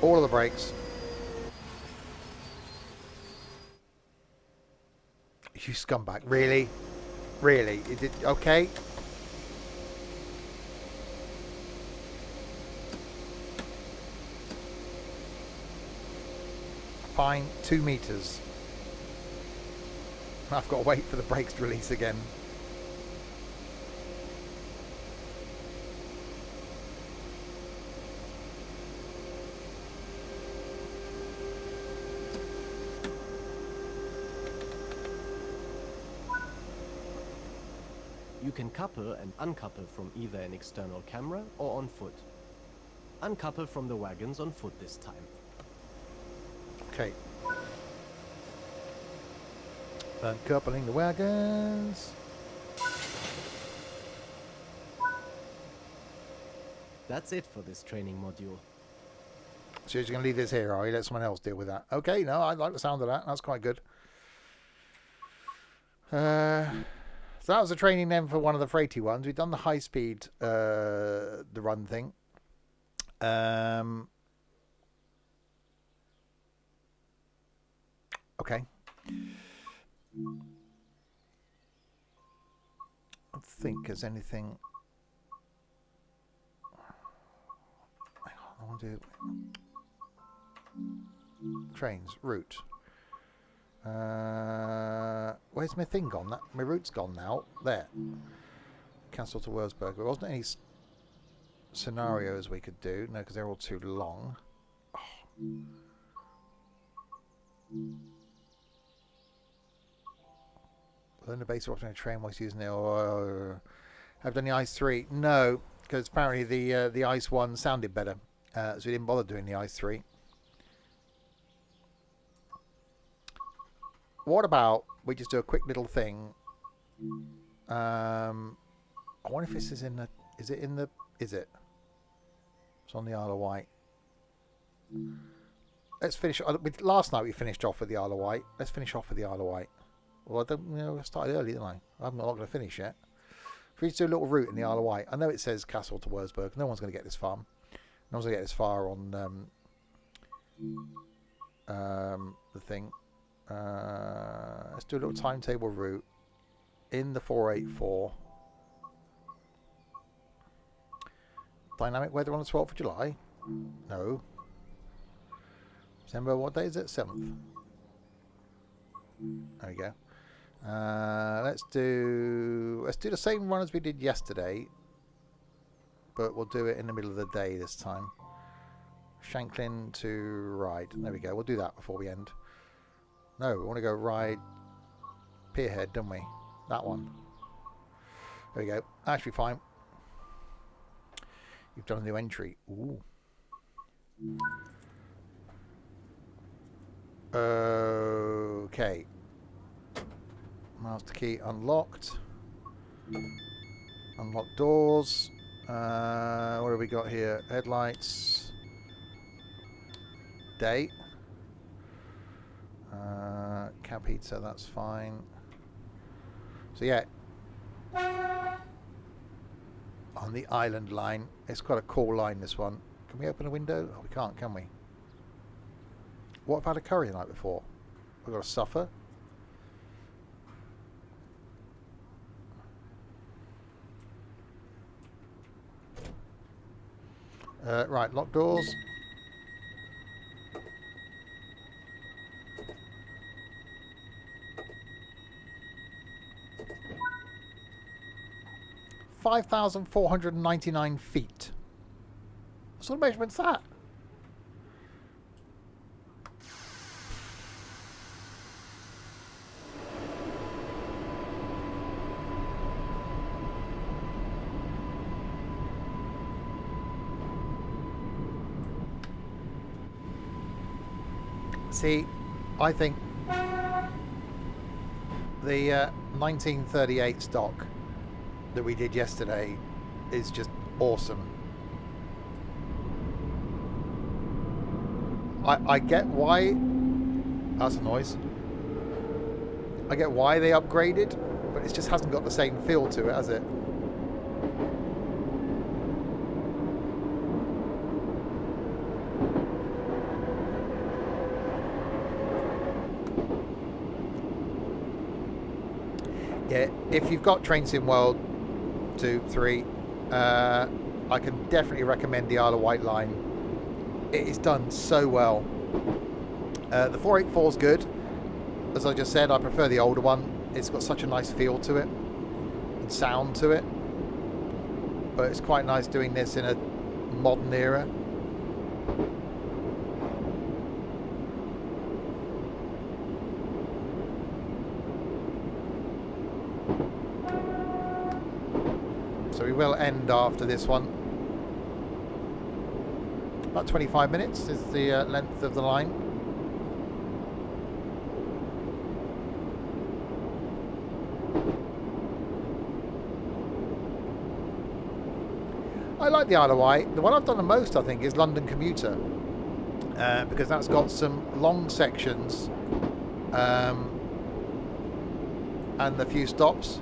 All of the brakes. You scumbag. Really? Really? Is it okay? Fine, 2 meters. I've got to wait for the brakes to release again. You can couple and uncouple from either an external camera or on foot. Uncouple from the wagons on foot this time. Okay. Uncoupling the wagons. That's it for this training module. So you're going to leave this here, are you? Let someone else deal with that. Okay, no, I like the sound of that. That's quite good. So that was the training then for one of the freighty ones. We've done the high speed, the run thing. Okay. I think there's anything. Hang on, I want to do trains route. Where's my thing gone? My route's gone now. There. Kassel to Wurzburg. There wasn't any scenarios we could do. No, because they're all too long. Oh. Learn the basic option of train whilst using the. Have done the Ice 3? No, because apparently the Ice 1 sounded better, so we didn't bother doing the Ice 3. What about we just do a quick little thing? I wonder if this is in the. Is it in the? Is it? It's on the Isle of Wight. Let's finish. Last night we finished off with the Isle of Wight. Let's finish off with the Isle of Wight. Well, I don't. I started early, didn't I? I'm not going to finish yet. If we just do a little route in the Isle of Wight, I know it says Kassel to Würzburg. No one's going to get this far. No one's going to get this far on the thing. Let's do a little timetable route in the 484. Dynamic weather on the 12th of July? No. December, what day is it? 7th. There we go. Let's do the same run as we did yesterday, but we'll do it in the middle of the day this time. Shanklin to Ride. There we go. We'll do that before we end. No, we want to go Ride Pierhead, don't we? That one. There we go. Actually, fine. You've done a new entry. Ooh. Okay. Master key unlocked. Unlock doors. What have we got here? Headlights. Day. Cab heater, that's fine. So yeah. On the island line. It's quite a cool line, this one. Can we open a window? Oh, we can't, can we? What if I had a curry the night before? We've got to suffer. Right, lock doors. (5,499 feet). What sort of measurement's that? See, I think the 1938 stock that we did yesterday is just awesome. I get why. That's a noise. I get why they upgraded, but it just hasn't got the same feel to it, has it? Yeah, if you've got Train Sim World 2, 3, I can definitely recommend the Isle of Wight line. It is done so well. The 484 is good. As I just said, I prefer the older one. It's got such a nice feel to it and sound to it. But it's quite nice doing this in a modern era. So we will end after this one. About 25 minutes is the length of the line. I like the Isle of Wight. The one I've done the most, I think, is London Commuter, because that's got some long sections and a few stops.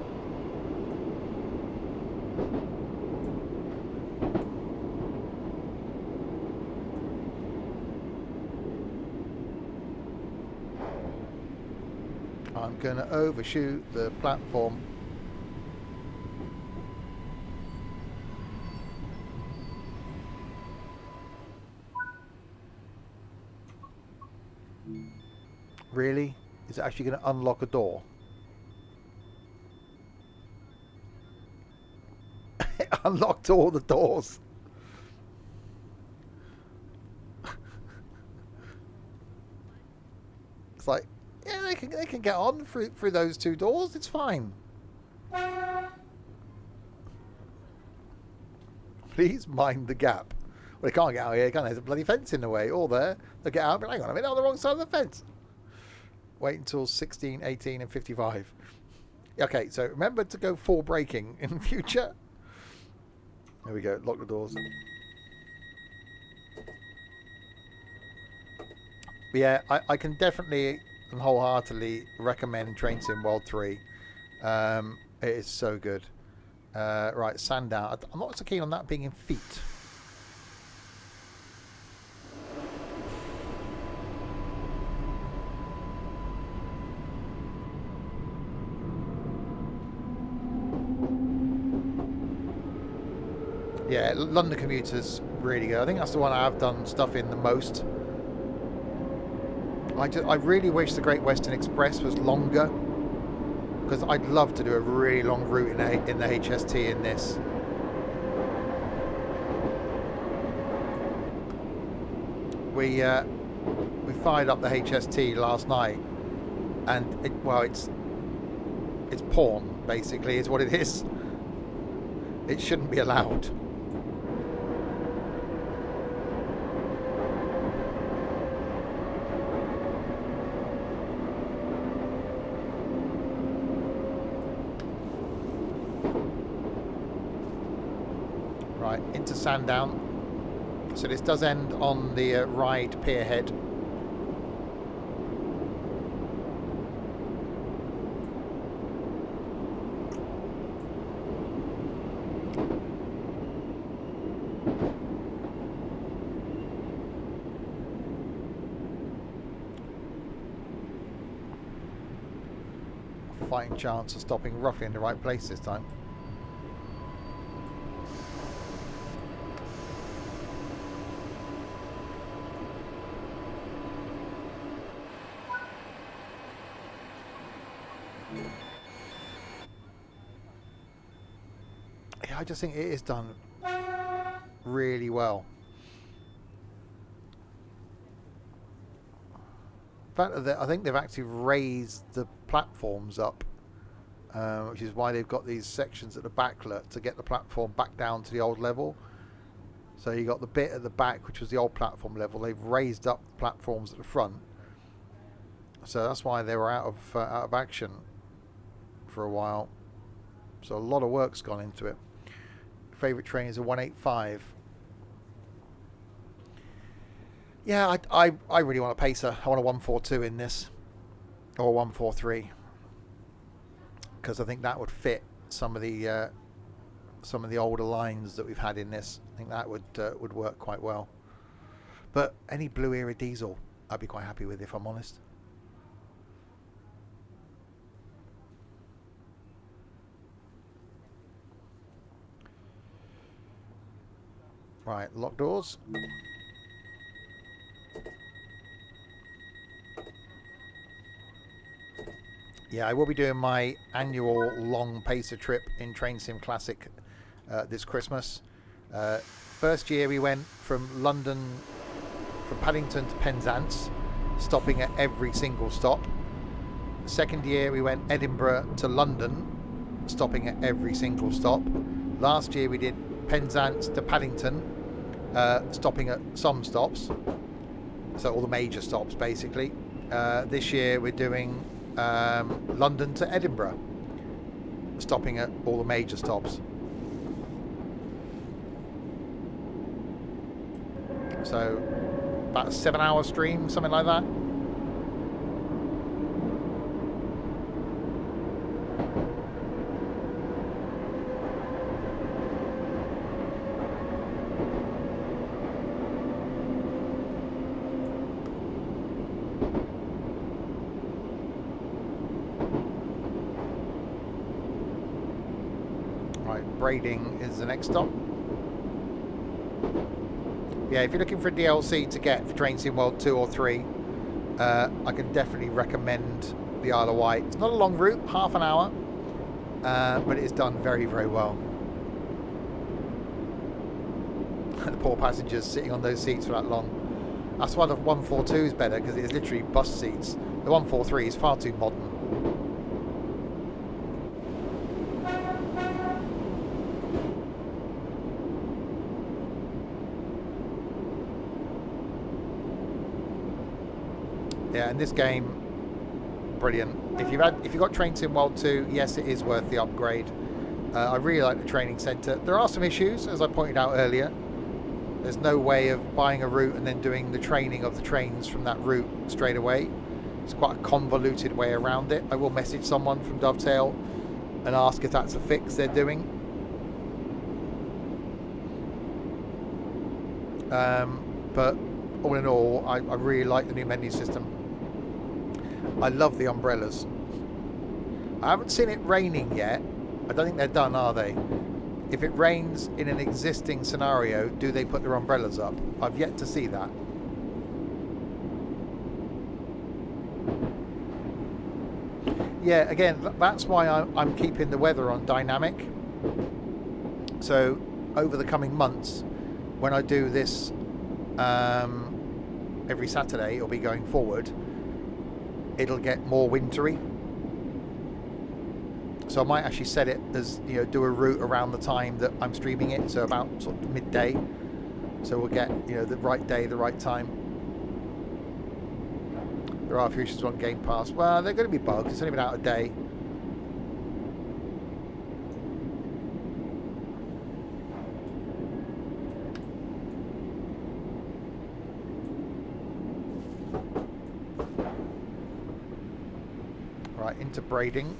I'm going to overshoot the platform. Really? Is it actually going to unlock a door? It unlocked all the doors. It's like, yeah, they can get on through those two doors. It's fine. Please mind the gap. Well, they can't get out here, can they? There's a bloody fence in the way. All there. They'll get out, but hang on a minute, on the wrong side of the fence. Wait until 16, 18 and 55. Okay, so remember to go full braking in future. There we go. Lock the doors. But yeah, I can definitely and wholeheartedly recommend Train Sim World 3. It is so good. Right, Sandown. I'm not so keen on that being in feet. Yeah, London Commuter's really good. I think that's the one I've done stuff in the most. I really wish the Great Western Express was longer, because I'd love to do a really long route in the HST in this. We fired up the HST last night, and it's porn basically is what it is. It shouldn't be allowed. Right, into Sandown. So this does end on the Ryde pier head. Fighting chance of stopping roughly in the right place this time. Yeah, I just think it is done really well. In fact, I think they've actually raised the platforms up, which is why they've got these sections at the backlet to get the platform back down to the old level. So you got the bit at the back, which was the old platform level. They've raised up the platforms at the front, so that's why they were out of action for a while. So a lot of work's gone into it. Favorite train is a 185. Yeah, I really want a pacer. I want a 142 in this, or a 143, because I think that would fit some of the older lines that we've had in this. I think that would work quite well. But any Blue Era diesel, I'd be quite happy with, if I'm honest. Right, lock doors. Yeah, I will be doing my annual long pacer trip in Train Sim Classic this Christmas. First year we went from Paddington to Penzance, stopping at every single stop. Second year we went Edinburgh to London, stopping at every single stop. Last year we did Penzance to Paddington, stopping at some stops, so all the major stops basically. This year we're doing London to Edinburgh, stopping at all the major stops. So about a 7-hour stream, something like that. Braiding is the next stop. Yeah, if you're looking for a DLC to get for Train Sim World 2 or 3, I can definitely recommend the Isle of Wight. It's not a long route, half an hour, but it's done very, very well. The poor passengers sitting on those seats for that long. That's why the 142 is better, because it's literally bus seats. The 143 is far too modern. Yeah, and this game, brilliant. If you've got Train Sim World 2, yes, it is worth the upgrade. I really like the training centre. There are some issues, as I pointed out earlier. There's no way of buying a route and then doing the training of the trains from that route straight away. It's quite a convoluted way around it. I will message someone from Dovetail and ask if that's a fix they're doing. But all in all, I really like the new menu system. I love the umbrellas. I haven't seen it raining yet. I don't think they're done, are they? If it rains in an existing scenario, do they put their umbrellas up? I've yet to see that. Yeah, again, that's why I'm keeping the weather on dynamic. So over the coming months, when I do this every Saturday, it'll be going forward, it'll get more wintry. So I might actually set it as, you know, do a route around the time that I'm streaming it, so about sort of midday. So we'll get, you know, the right day, the right time. There are a few issues on Game Pass. Well, they're going to be bugs. It's only been out a day. Right, into braiding.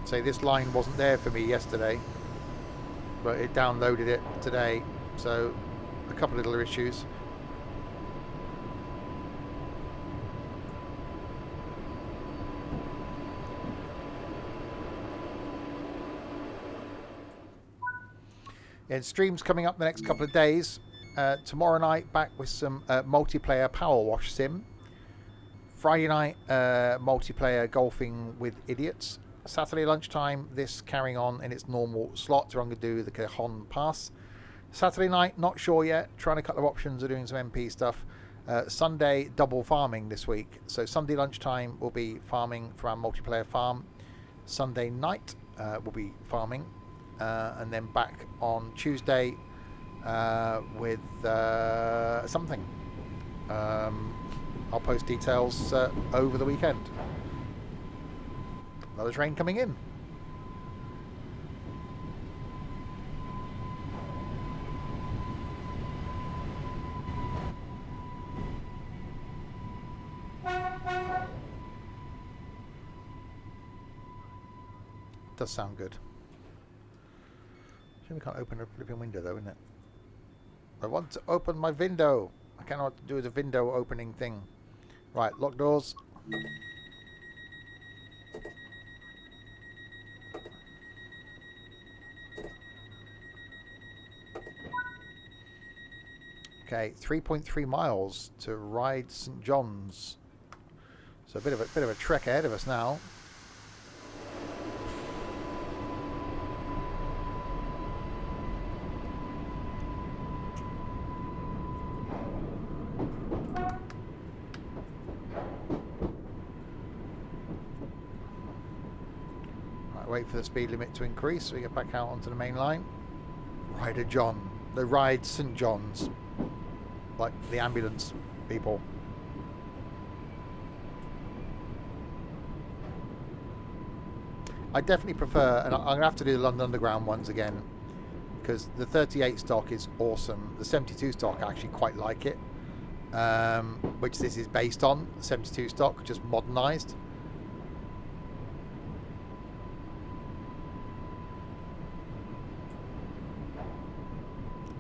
Say this line wasn't there for me yesterday, but it downloaded it today, so a couple of little issues. And streams coming up the next couple of days. Tomorrow night back with some multiplayer power wash sim. Friday night multiplayer golfing with idiots. Saturday lunchtime, this carrying on in its normal slot. So I'm going to do the Cajon Pass. Saturday night, not sure yet. Trying to cut the options of doing some MP stuff. Sunday, double farming this week. So Sunday lunchtime will be farming for our multiplayer farm. Sunday night will be farming. And then back on Tuesday with something. I'll post details over the weekend. Another train coming in. Does sound good. We can't open a flipping window though, isn't it? I want to open my window. I cannot do the window opening thing. Right, lock doors. Okay, 3.3 miles to Ride St John's. So a bit of a trek ahead of us now. Right, wait for the speed limit to increase so we get back out onto the main line. Rider John, the Ride St John's, like the ambulance people. I definitely prefer, and I'm going to have to do the London Underground ones again, because the 38 stock is awesome. The 72 stock, I actually quite like it, which this is based on, 72 stock, just modernised.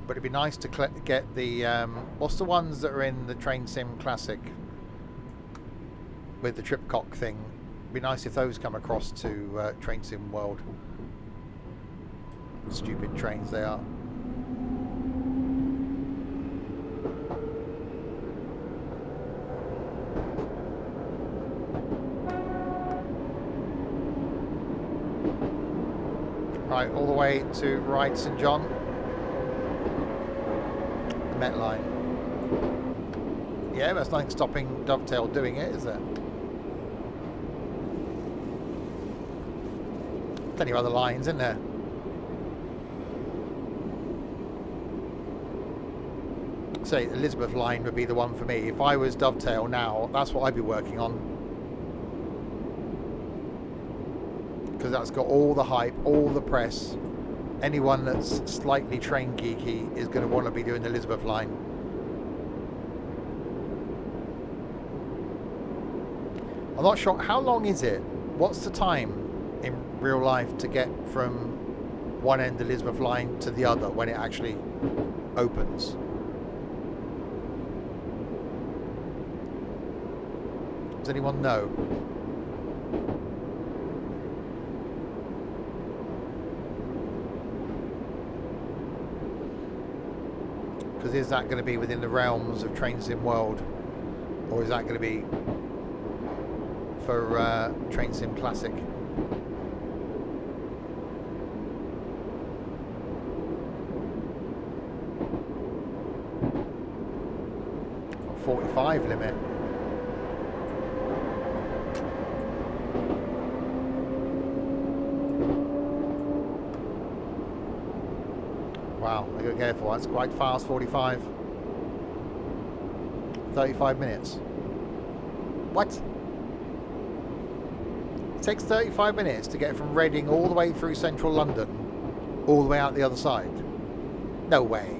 But it'd be nice to get the, what's the ones that are in the Train Sim Classic with the tripcock thing? Be nice if those come across to Train Sim World. Stupid trains they are. Right, all the way to Ride St John. The Met Line. Yeah, there's nothing stopping Dovetail doing it, is there? Plenty of other lines, isn't there? Say Elizabeth line would be the one for me. If I was Dovetail now, that's what I'd be working on. Because that's got all the hype, all the press. Anyone that's slightly train geeky is going to want to be doing the Elizabeth line. I'm not sure. How long is it? What's the time in real life to get from one end Elizabeth line to the other when it actually opens? Does anyone know? Because is that going to be within the realms of Train Sim World, or is that going to be for Train Sim Classic? 45 limit. Wow, I gotta be careful, that's quite fast, 45. 35 minutes. What? It takes 35 minutes to get from Reading all the way through central London, all the way out the other side. No way.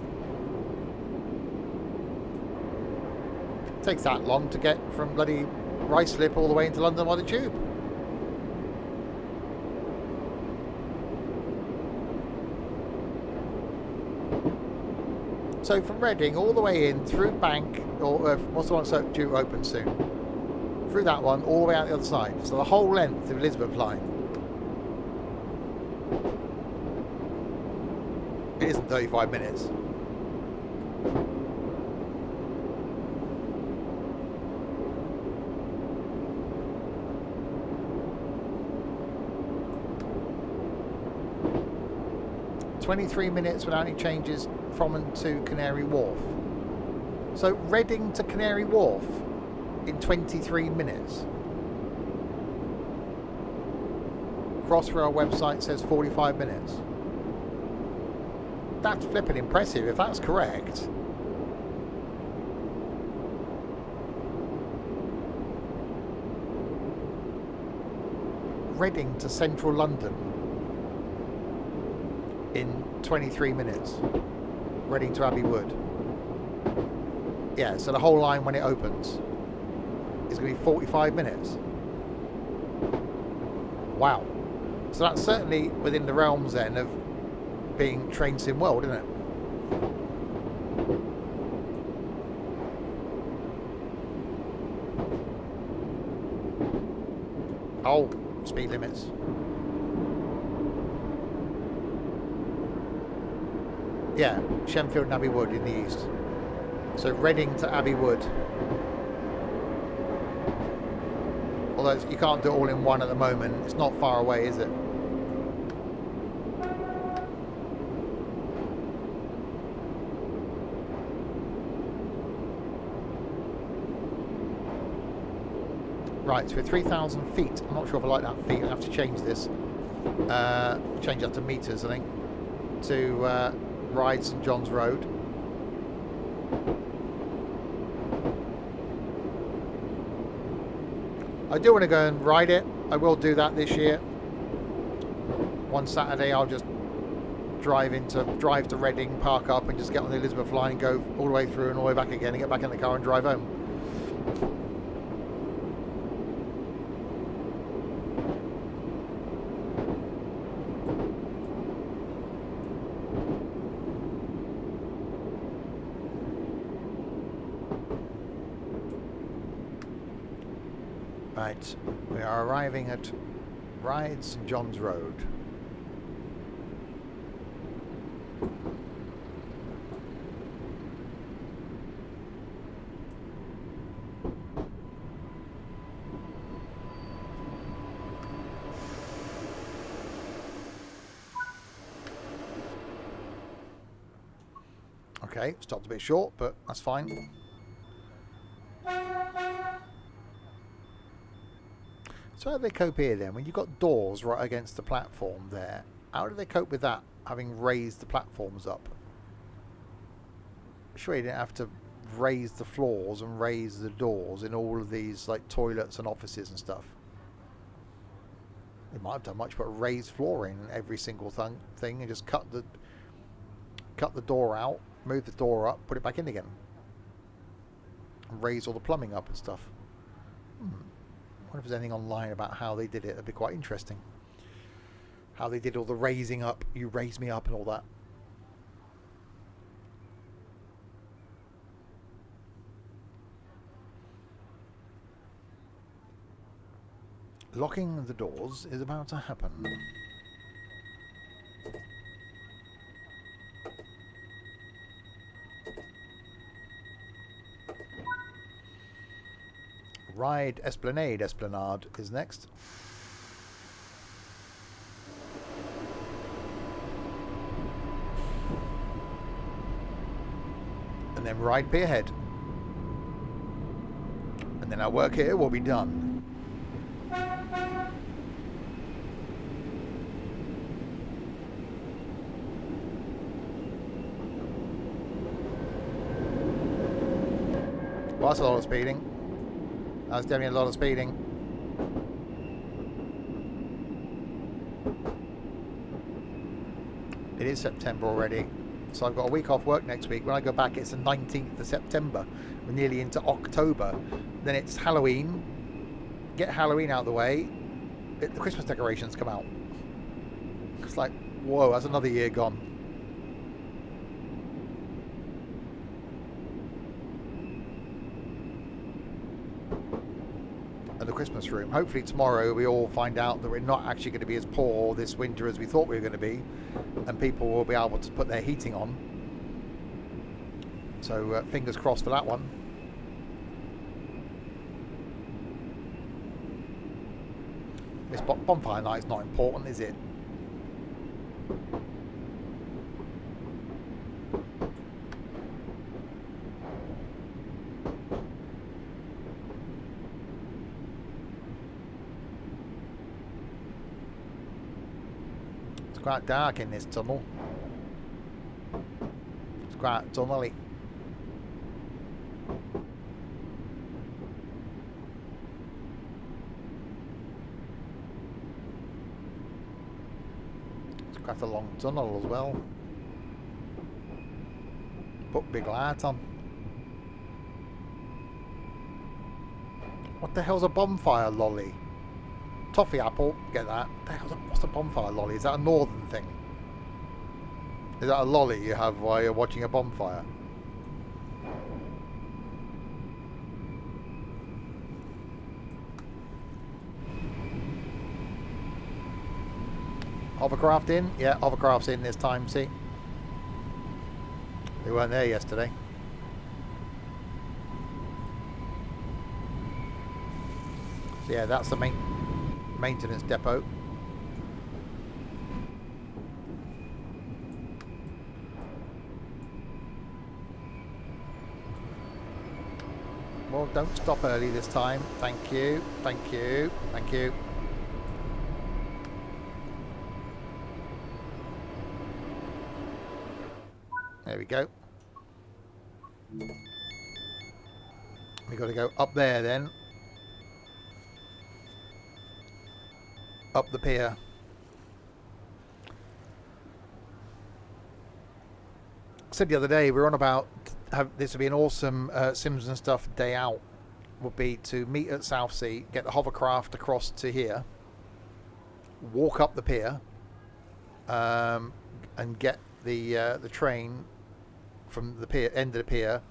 It takes that long to get from bloody Ruislip all the way into London by the tube. So from Reading all the way in through Bank, or what's the one that's due to open soon? Through that one, all the way out the other side. So the whole length of Elizabeth line. It isn't 35 minutes. "23 minutes without any changes from and to Canary Wharf." So Reading to Canary Wharf in 23 minutes. Crossrail website says 45 minutes. That's flipping impressive if that's correct. Reading to central London in 23 minutes. Reading to Abbey Wood. Yeah, so the whole line when it opens is going to be 45 minutes. Wow. So that's certainly within the realms then of being Train Sim World, isn't it? Oh, speed limits. Yeah, Shenfield and Abbey Wood in the east. So Reading to Abbey Wood. Although you can't do it all in one at the moment. It's not far away, is it? Right, so we're 3,000 feet. I'm not sure if I like that feet. I'll have to change this. Change that to meters, I think. To ride St John's Road. I do want to go and ride it. I will do that this year. One Saturday I'll just drive to Reading, park up and just get on the Elizabeth line and go all the way through and all the way back again and get back in the car and drive home. Right, we are arriving at Ride St John's Road. Okay, stopped a bit short, but that's fine. So how do they cope here then? When you've got doors right against the platform there, how do they cope with that, having raised the platforms up? Sure, you didn't have to raise the floors and raise the doors in all of these like toilets and offices and stuff. They might have done much but raise flooring in every single thing and just cut the door out, move the door up, put it back in again. And raise all the plumbing up and stuff. I wonder if there's anything online about how they did it. That'd be quite interesting. How they did all the raising up, you raise me up and all that. Locking the doors is about to happen. Ride Esplanade is next. And then ride Pierhead. And then our work here will be done. Well, that's a lot of speeding. That's definitely a lot of speeding. It is September already. So I've got a week off work next week. When I go back, it's the 19th of September. We're nearly into October. Then it's Halloween. Get Halloween out of the way. The Christmas decorations come out. It's like, whoa, that's another year gone. The Christmas room. Hopefully tomorrow we all find out that we're not actually going to be as poor this winter as we thought we were going to be, and people will be able to put their heating on. So fingers crossed for that one. This bonfire night's not important, is it? Quite dark in this tunnel. It's quite tunnely. It's quite a long tunnel as well. Put big light on. What the hell's a bonfire lolly? Toffee apple, get that. What's a bonfire lolly? Is that a northern thing? Is that a lolly you have while you're watching a bonfire? Hovercraft in? Yeah, hovercraft's in this time, see? They weren't there yesterday. So yeah, that's the maintenance depot. Well, don't stop early this time. Thank you, thank you, thank you. There we go. We got to go up there then. Up the pier. I said the other day, we were on about this would be an awesome Sims and Stuff day out. Would be to meet at Southsea, get the hovercraft across to here, walk up the pier, and get the train from the pier end of the pier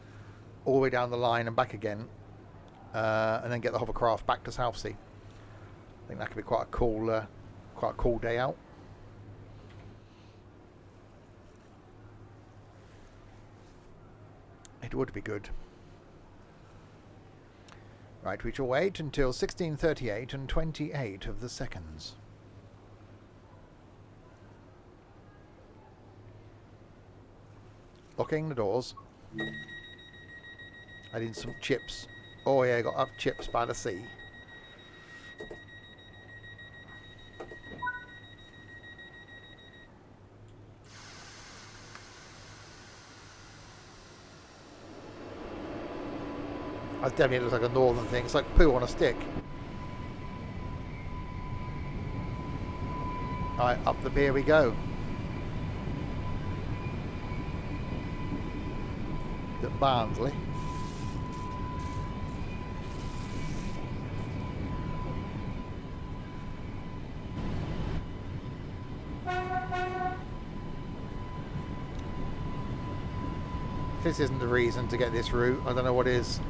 all the way down the line and back again, and then get the hovercraft back to Southsea. I think that could be quite a cool day out. It would be good. Right, we shall wait until 16:38 and 28 of the seconds. Locking the doors. I need some chips. Oh yeah, I got up chips by the sea. That definitely looks like a northern thing. It's like poo on a stick. Alright, up the pier we go. At Barnsley. If this isn't the reason to get this route, I don't know what is.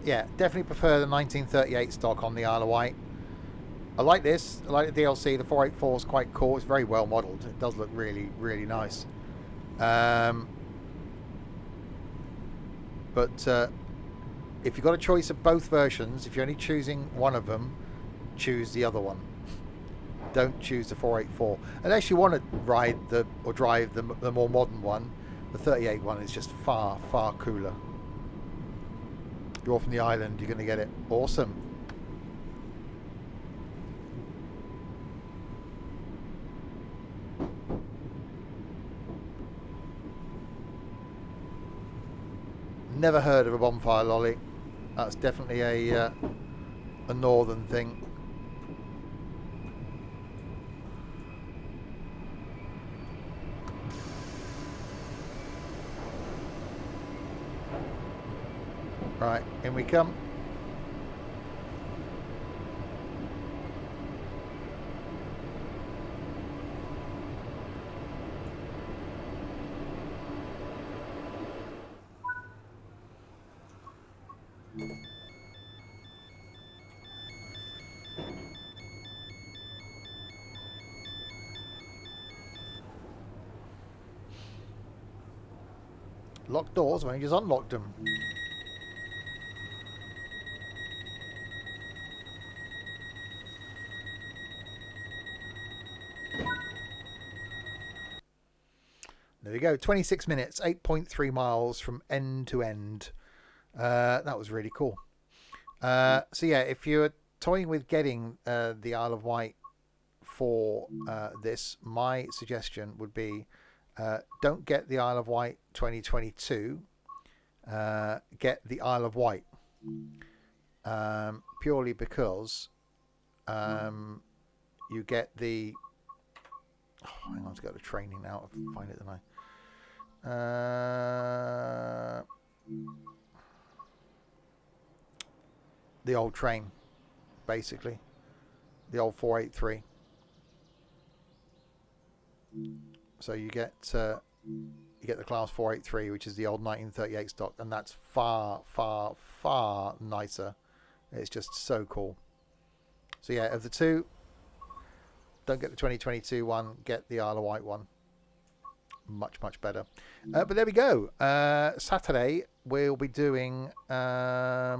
Yeah, definitely prefer the 1938 stock on the Isle of Wight. I like this. I like the DLC. The 484 is quite cool. It's very well modelled. It does look really, really nice. But if you've got a choice of both versions, if you're only choosing one of them, choose the other one. Don't choose the 484. Unless you want to ride or drive the more modern one. The 38 one is just far, far cooler. You're from the island, you're going to get it. Awesome. Never heard of a bonfire lolly. That's definitely a northern thing. Right, in we come. Locked doors when you just unlocked them. There we go, 26 minutes, 8.3 miles from end to end. That was really cool. So yeah, if you're toying with getting the Isle of Wight for this, my suggestion would be don't get the Isle of Wight 2022, get the Isle of Wight. Purely because you get the... Oh, hang on, to go to training now. I'll find it, then the old train, basically. The old 483. So you get you get the Class 483, which is the old 1938 stock, and that's far, far, far nicer. It's just so cool. So yeah, of the two, don't get the 2022 one, get the Isle of Wight one. Much, much better. But there we go. Saturday, we'll be doing, if I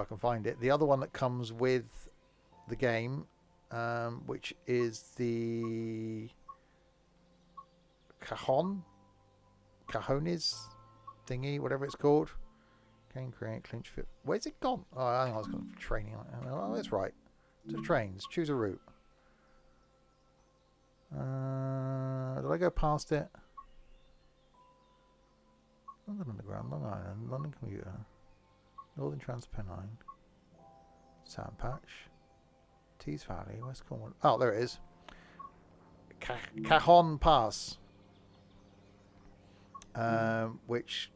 can find it, the other one that comes with the game, which is the Cajones thingy, whatever it's called. Can create clinch fit. Where's it gone? Oh, I think I was going for training. Oh, that's right. To the trains. Choose a route. Did I go past it? London Underground, Long Island, London Commuter, Northern Transpennine, Sandpatch, Tees Valley, West Cornwall. Oh, there it is. Cajon Pass. Which...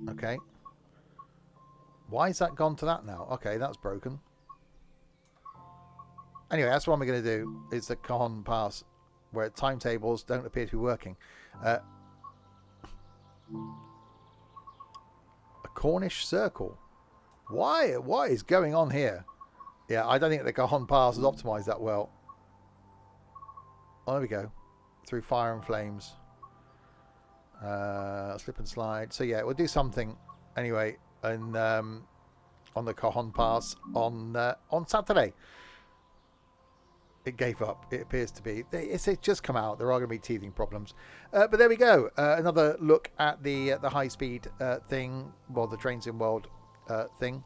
Okay. Why is that gone to that now? Okay, that's broken. Anyway, that's what I'm going to do, is the Cajon Pass, where timetables don't appear to be working. A Cornish Circle. Why? What is going on here? Yeah, I don't think the Cajon Pass is optimized that well. Oh, there we go. Through fire and flames. Slip and slide. So yeah, we'll do something anyway, and on the Cajon Pass on Saturday. It gave up. It appears to be. It's just come out. There are going to be teething problems. But there we go. Another look at the high-speed thing. Well, the Trains in World thing.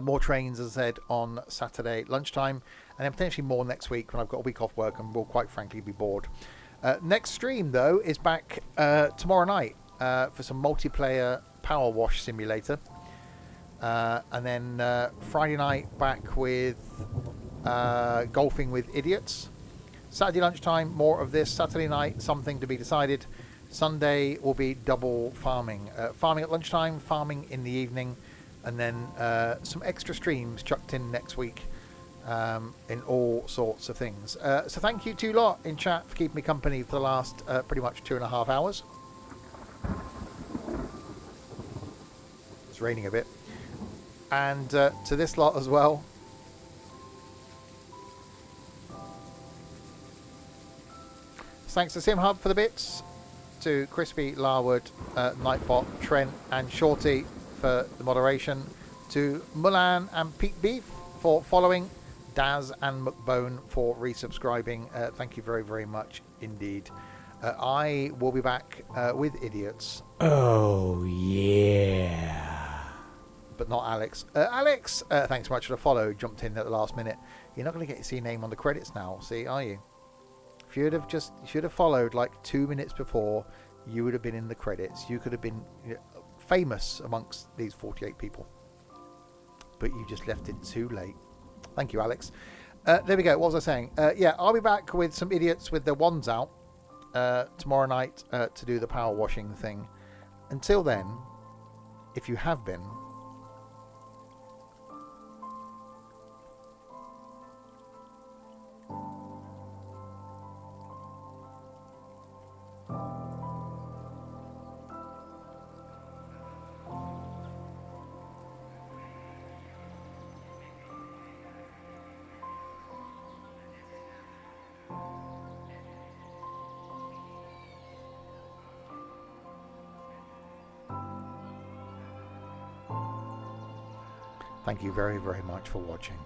More trains, as I said, on Saturday lunchtime. And then potentially more next week when I've got a week off work and will quite frankly be bored. Next stream, though, is back tomorrow night for some multiplayer Power Wash Simulator. And then Friday night back with... golfing with idiots. Saturday lunchtime, more of this. Saturday night, something to be decided. Sunday will be double farming. Farming at lunchtime, farming in the evening, and then some extra streams chucked in next week in all sorts of things. So thank you to lot in chat for keeping me company for the last pretty much 2.5 hours. It's raining a bit. And to this lot as well. Thanks to SimHub for the bits, to Crispy, Larwood, Nightbot, Trent and Shorty for the moderation, to Mulan and Pete Beef for following, Daz and McBone for resubscribing. Thank you very, very much indeed. I will be back with idiots. Oh, yeah. But not Alex. Alex, thanks so much for the follow. Jumped in at the last minute. You're not going to get to see your name on the credits now, see, are you? If you should have followed like 2 minutes before, you would have been in the credits. You could have been famous amongst these 48 people. But you just left it too late. Thank you, Alex. There we go. What was I saying? Yeah, I'll be back with some idiots with their wands out tomorrow night to do the power washing thing. Until then, if you have been... Thank you very, very much for watching.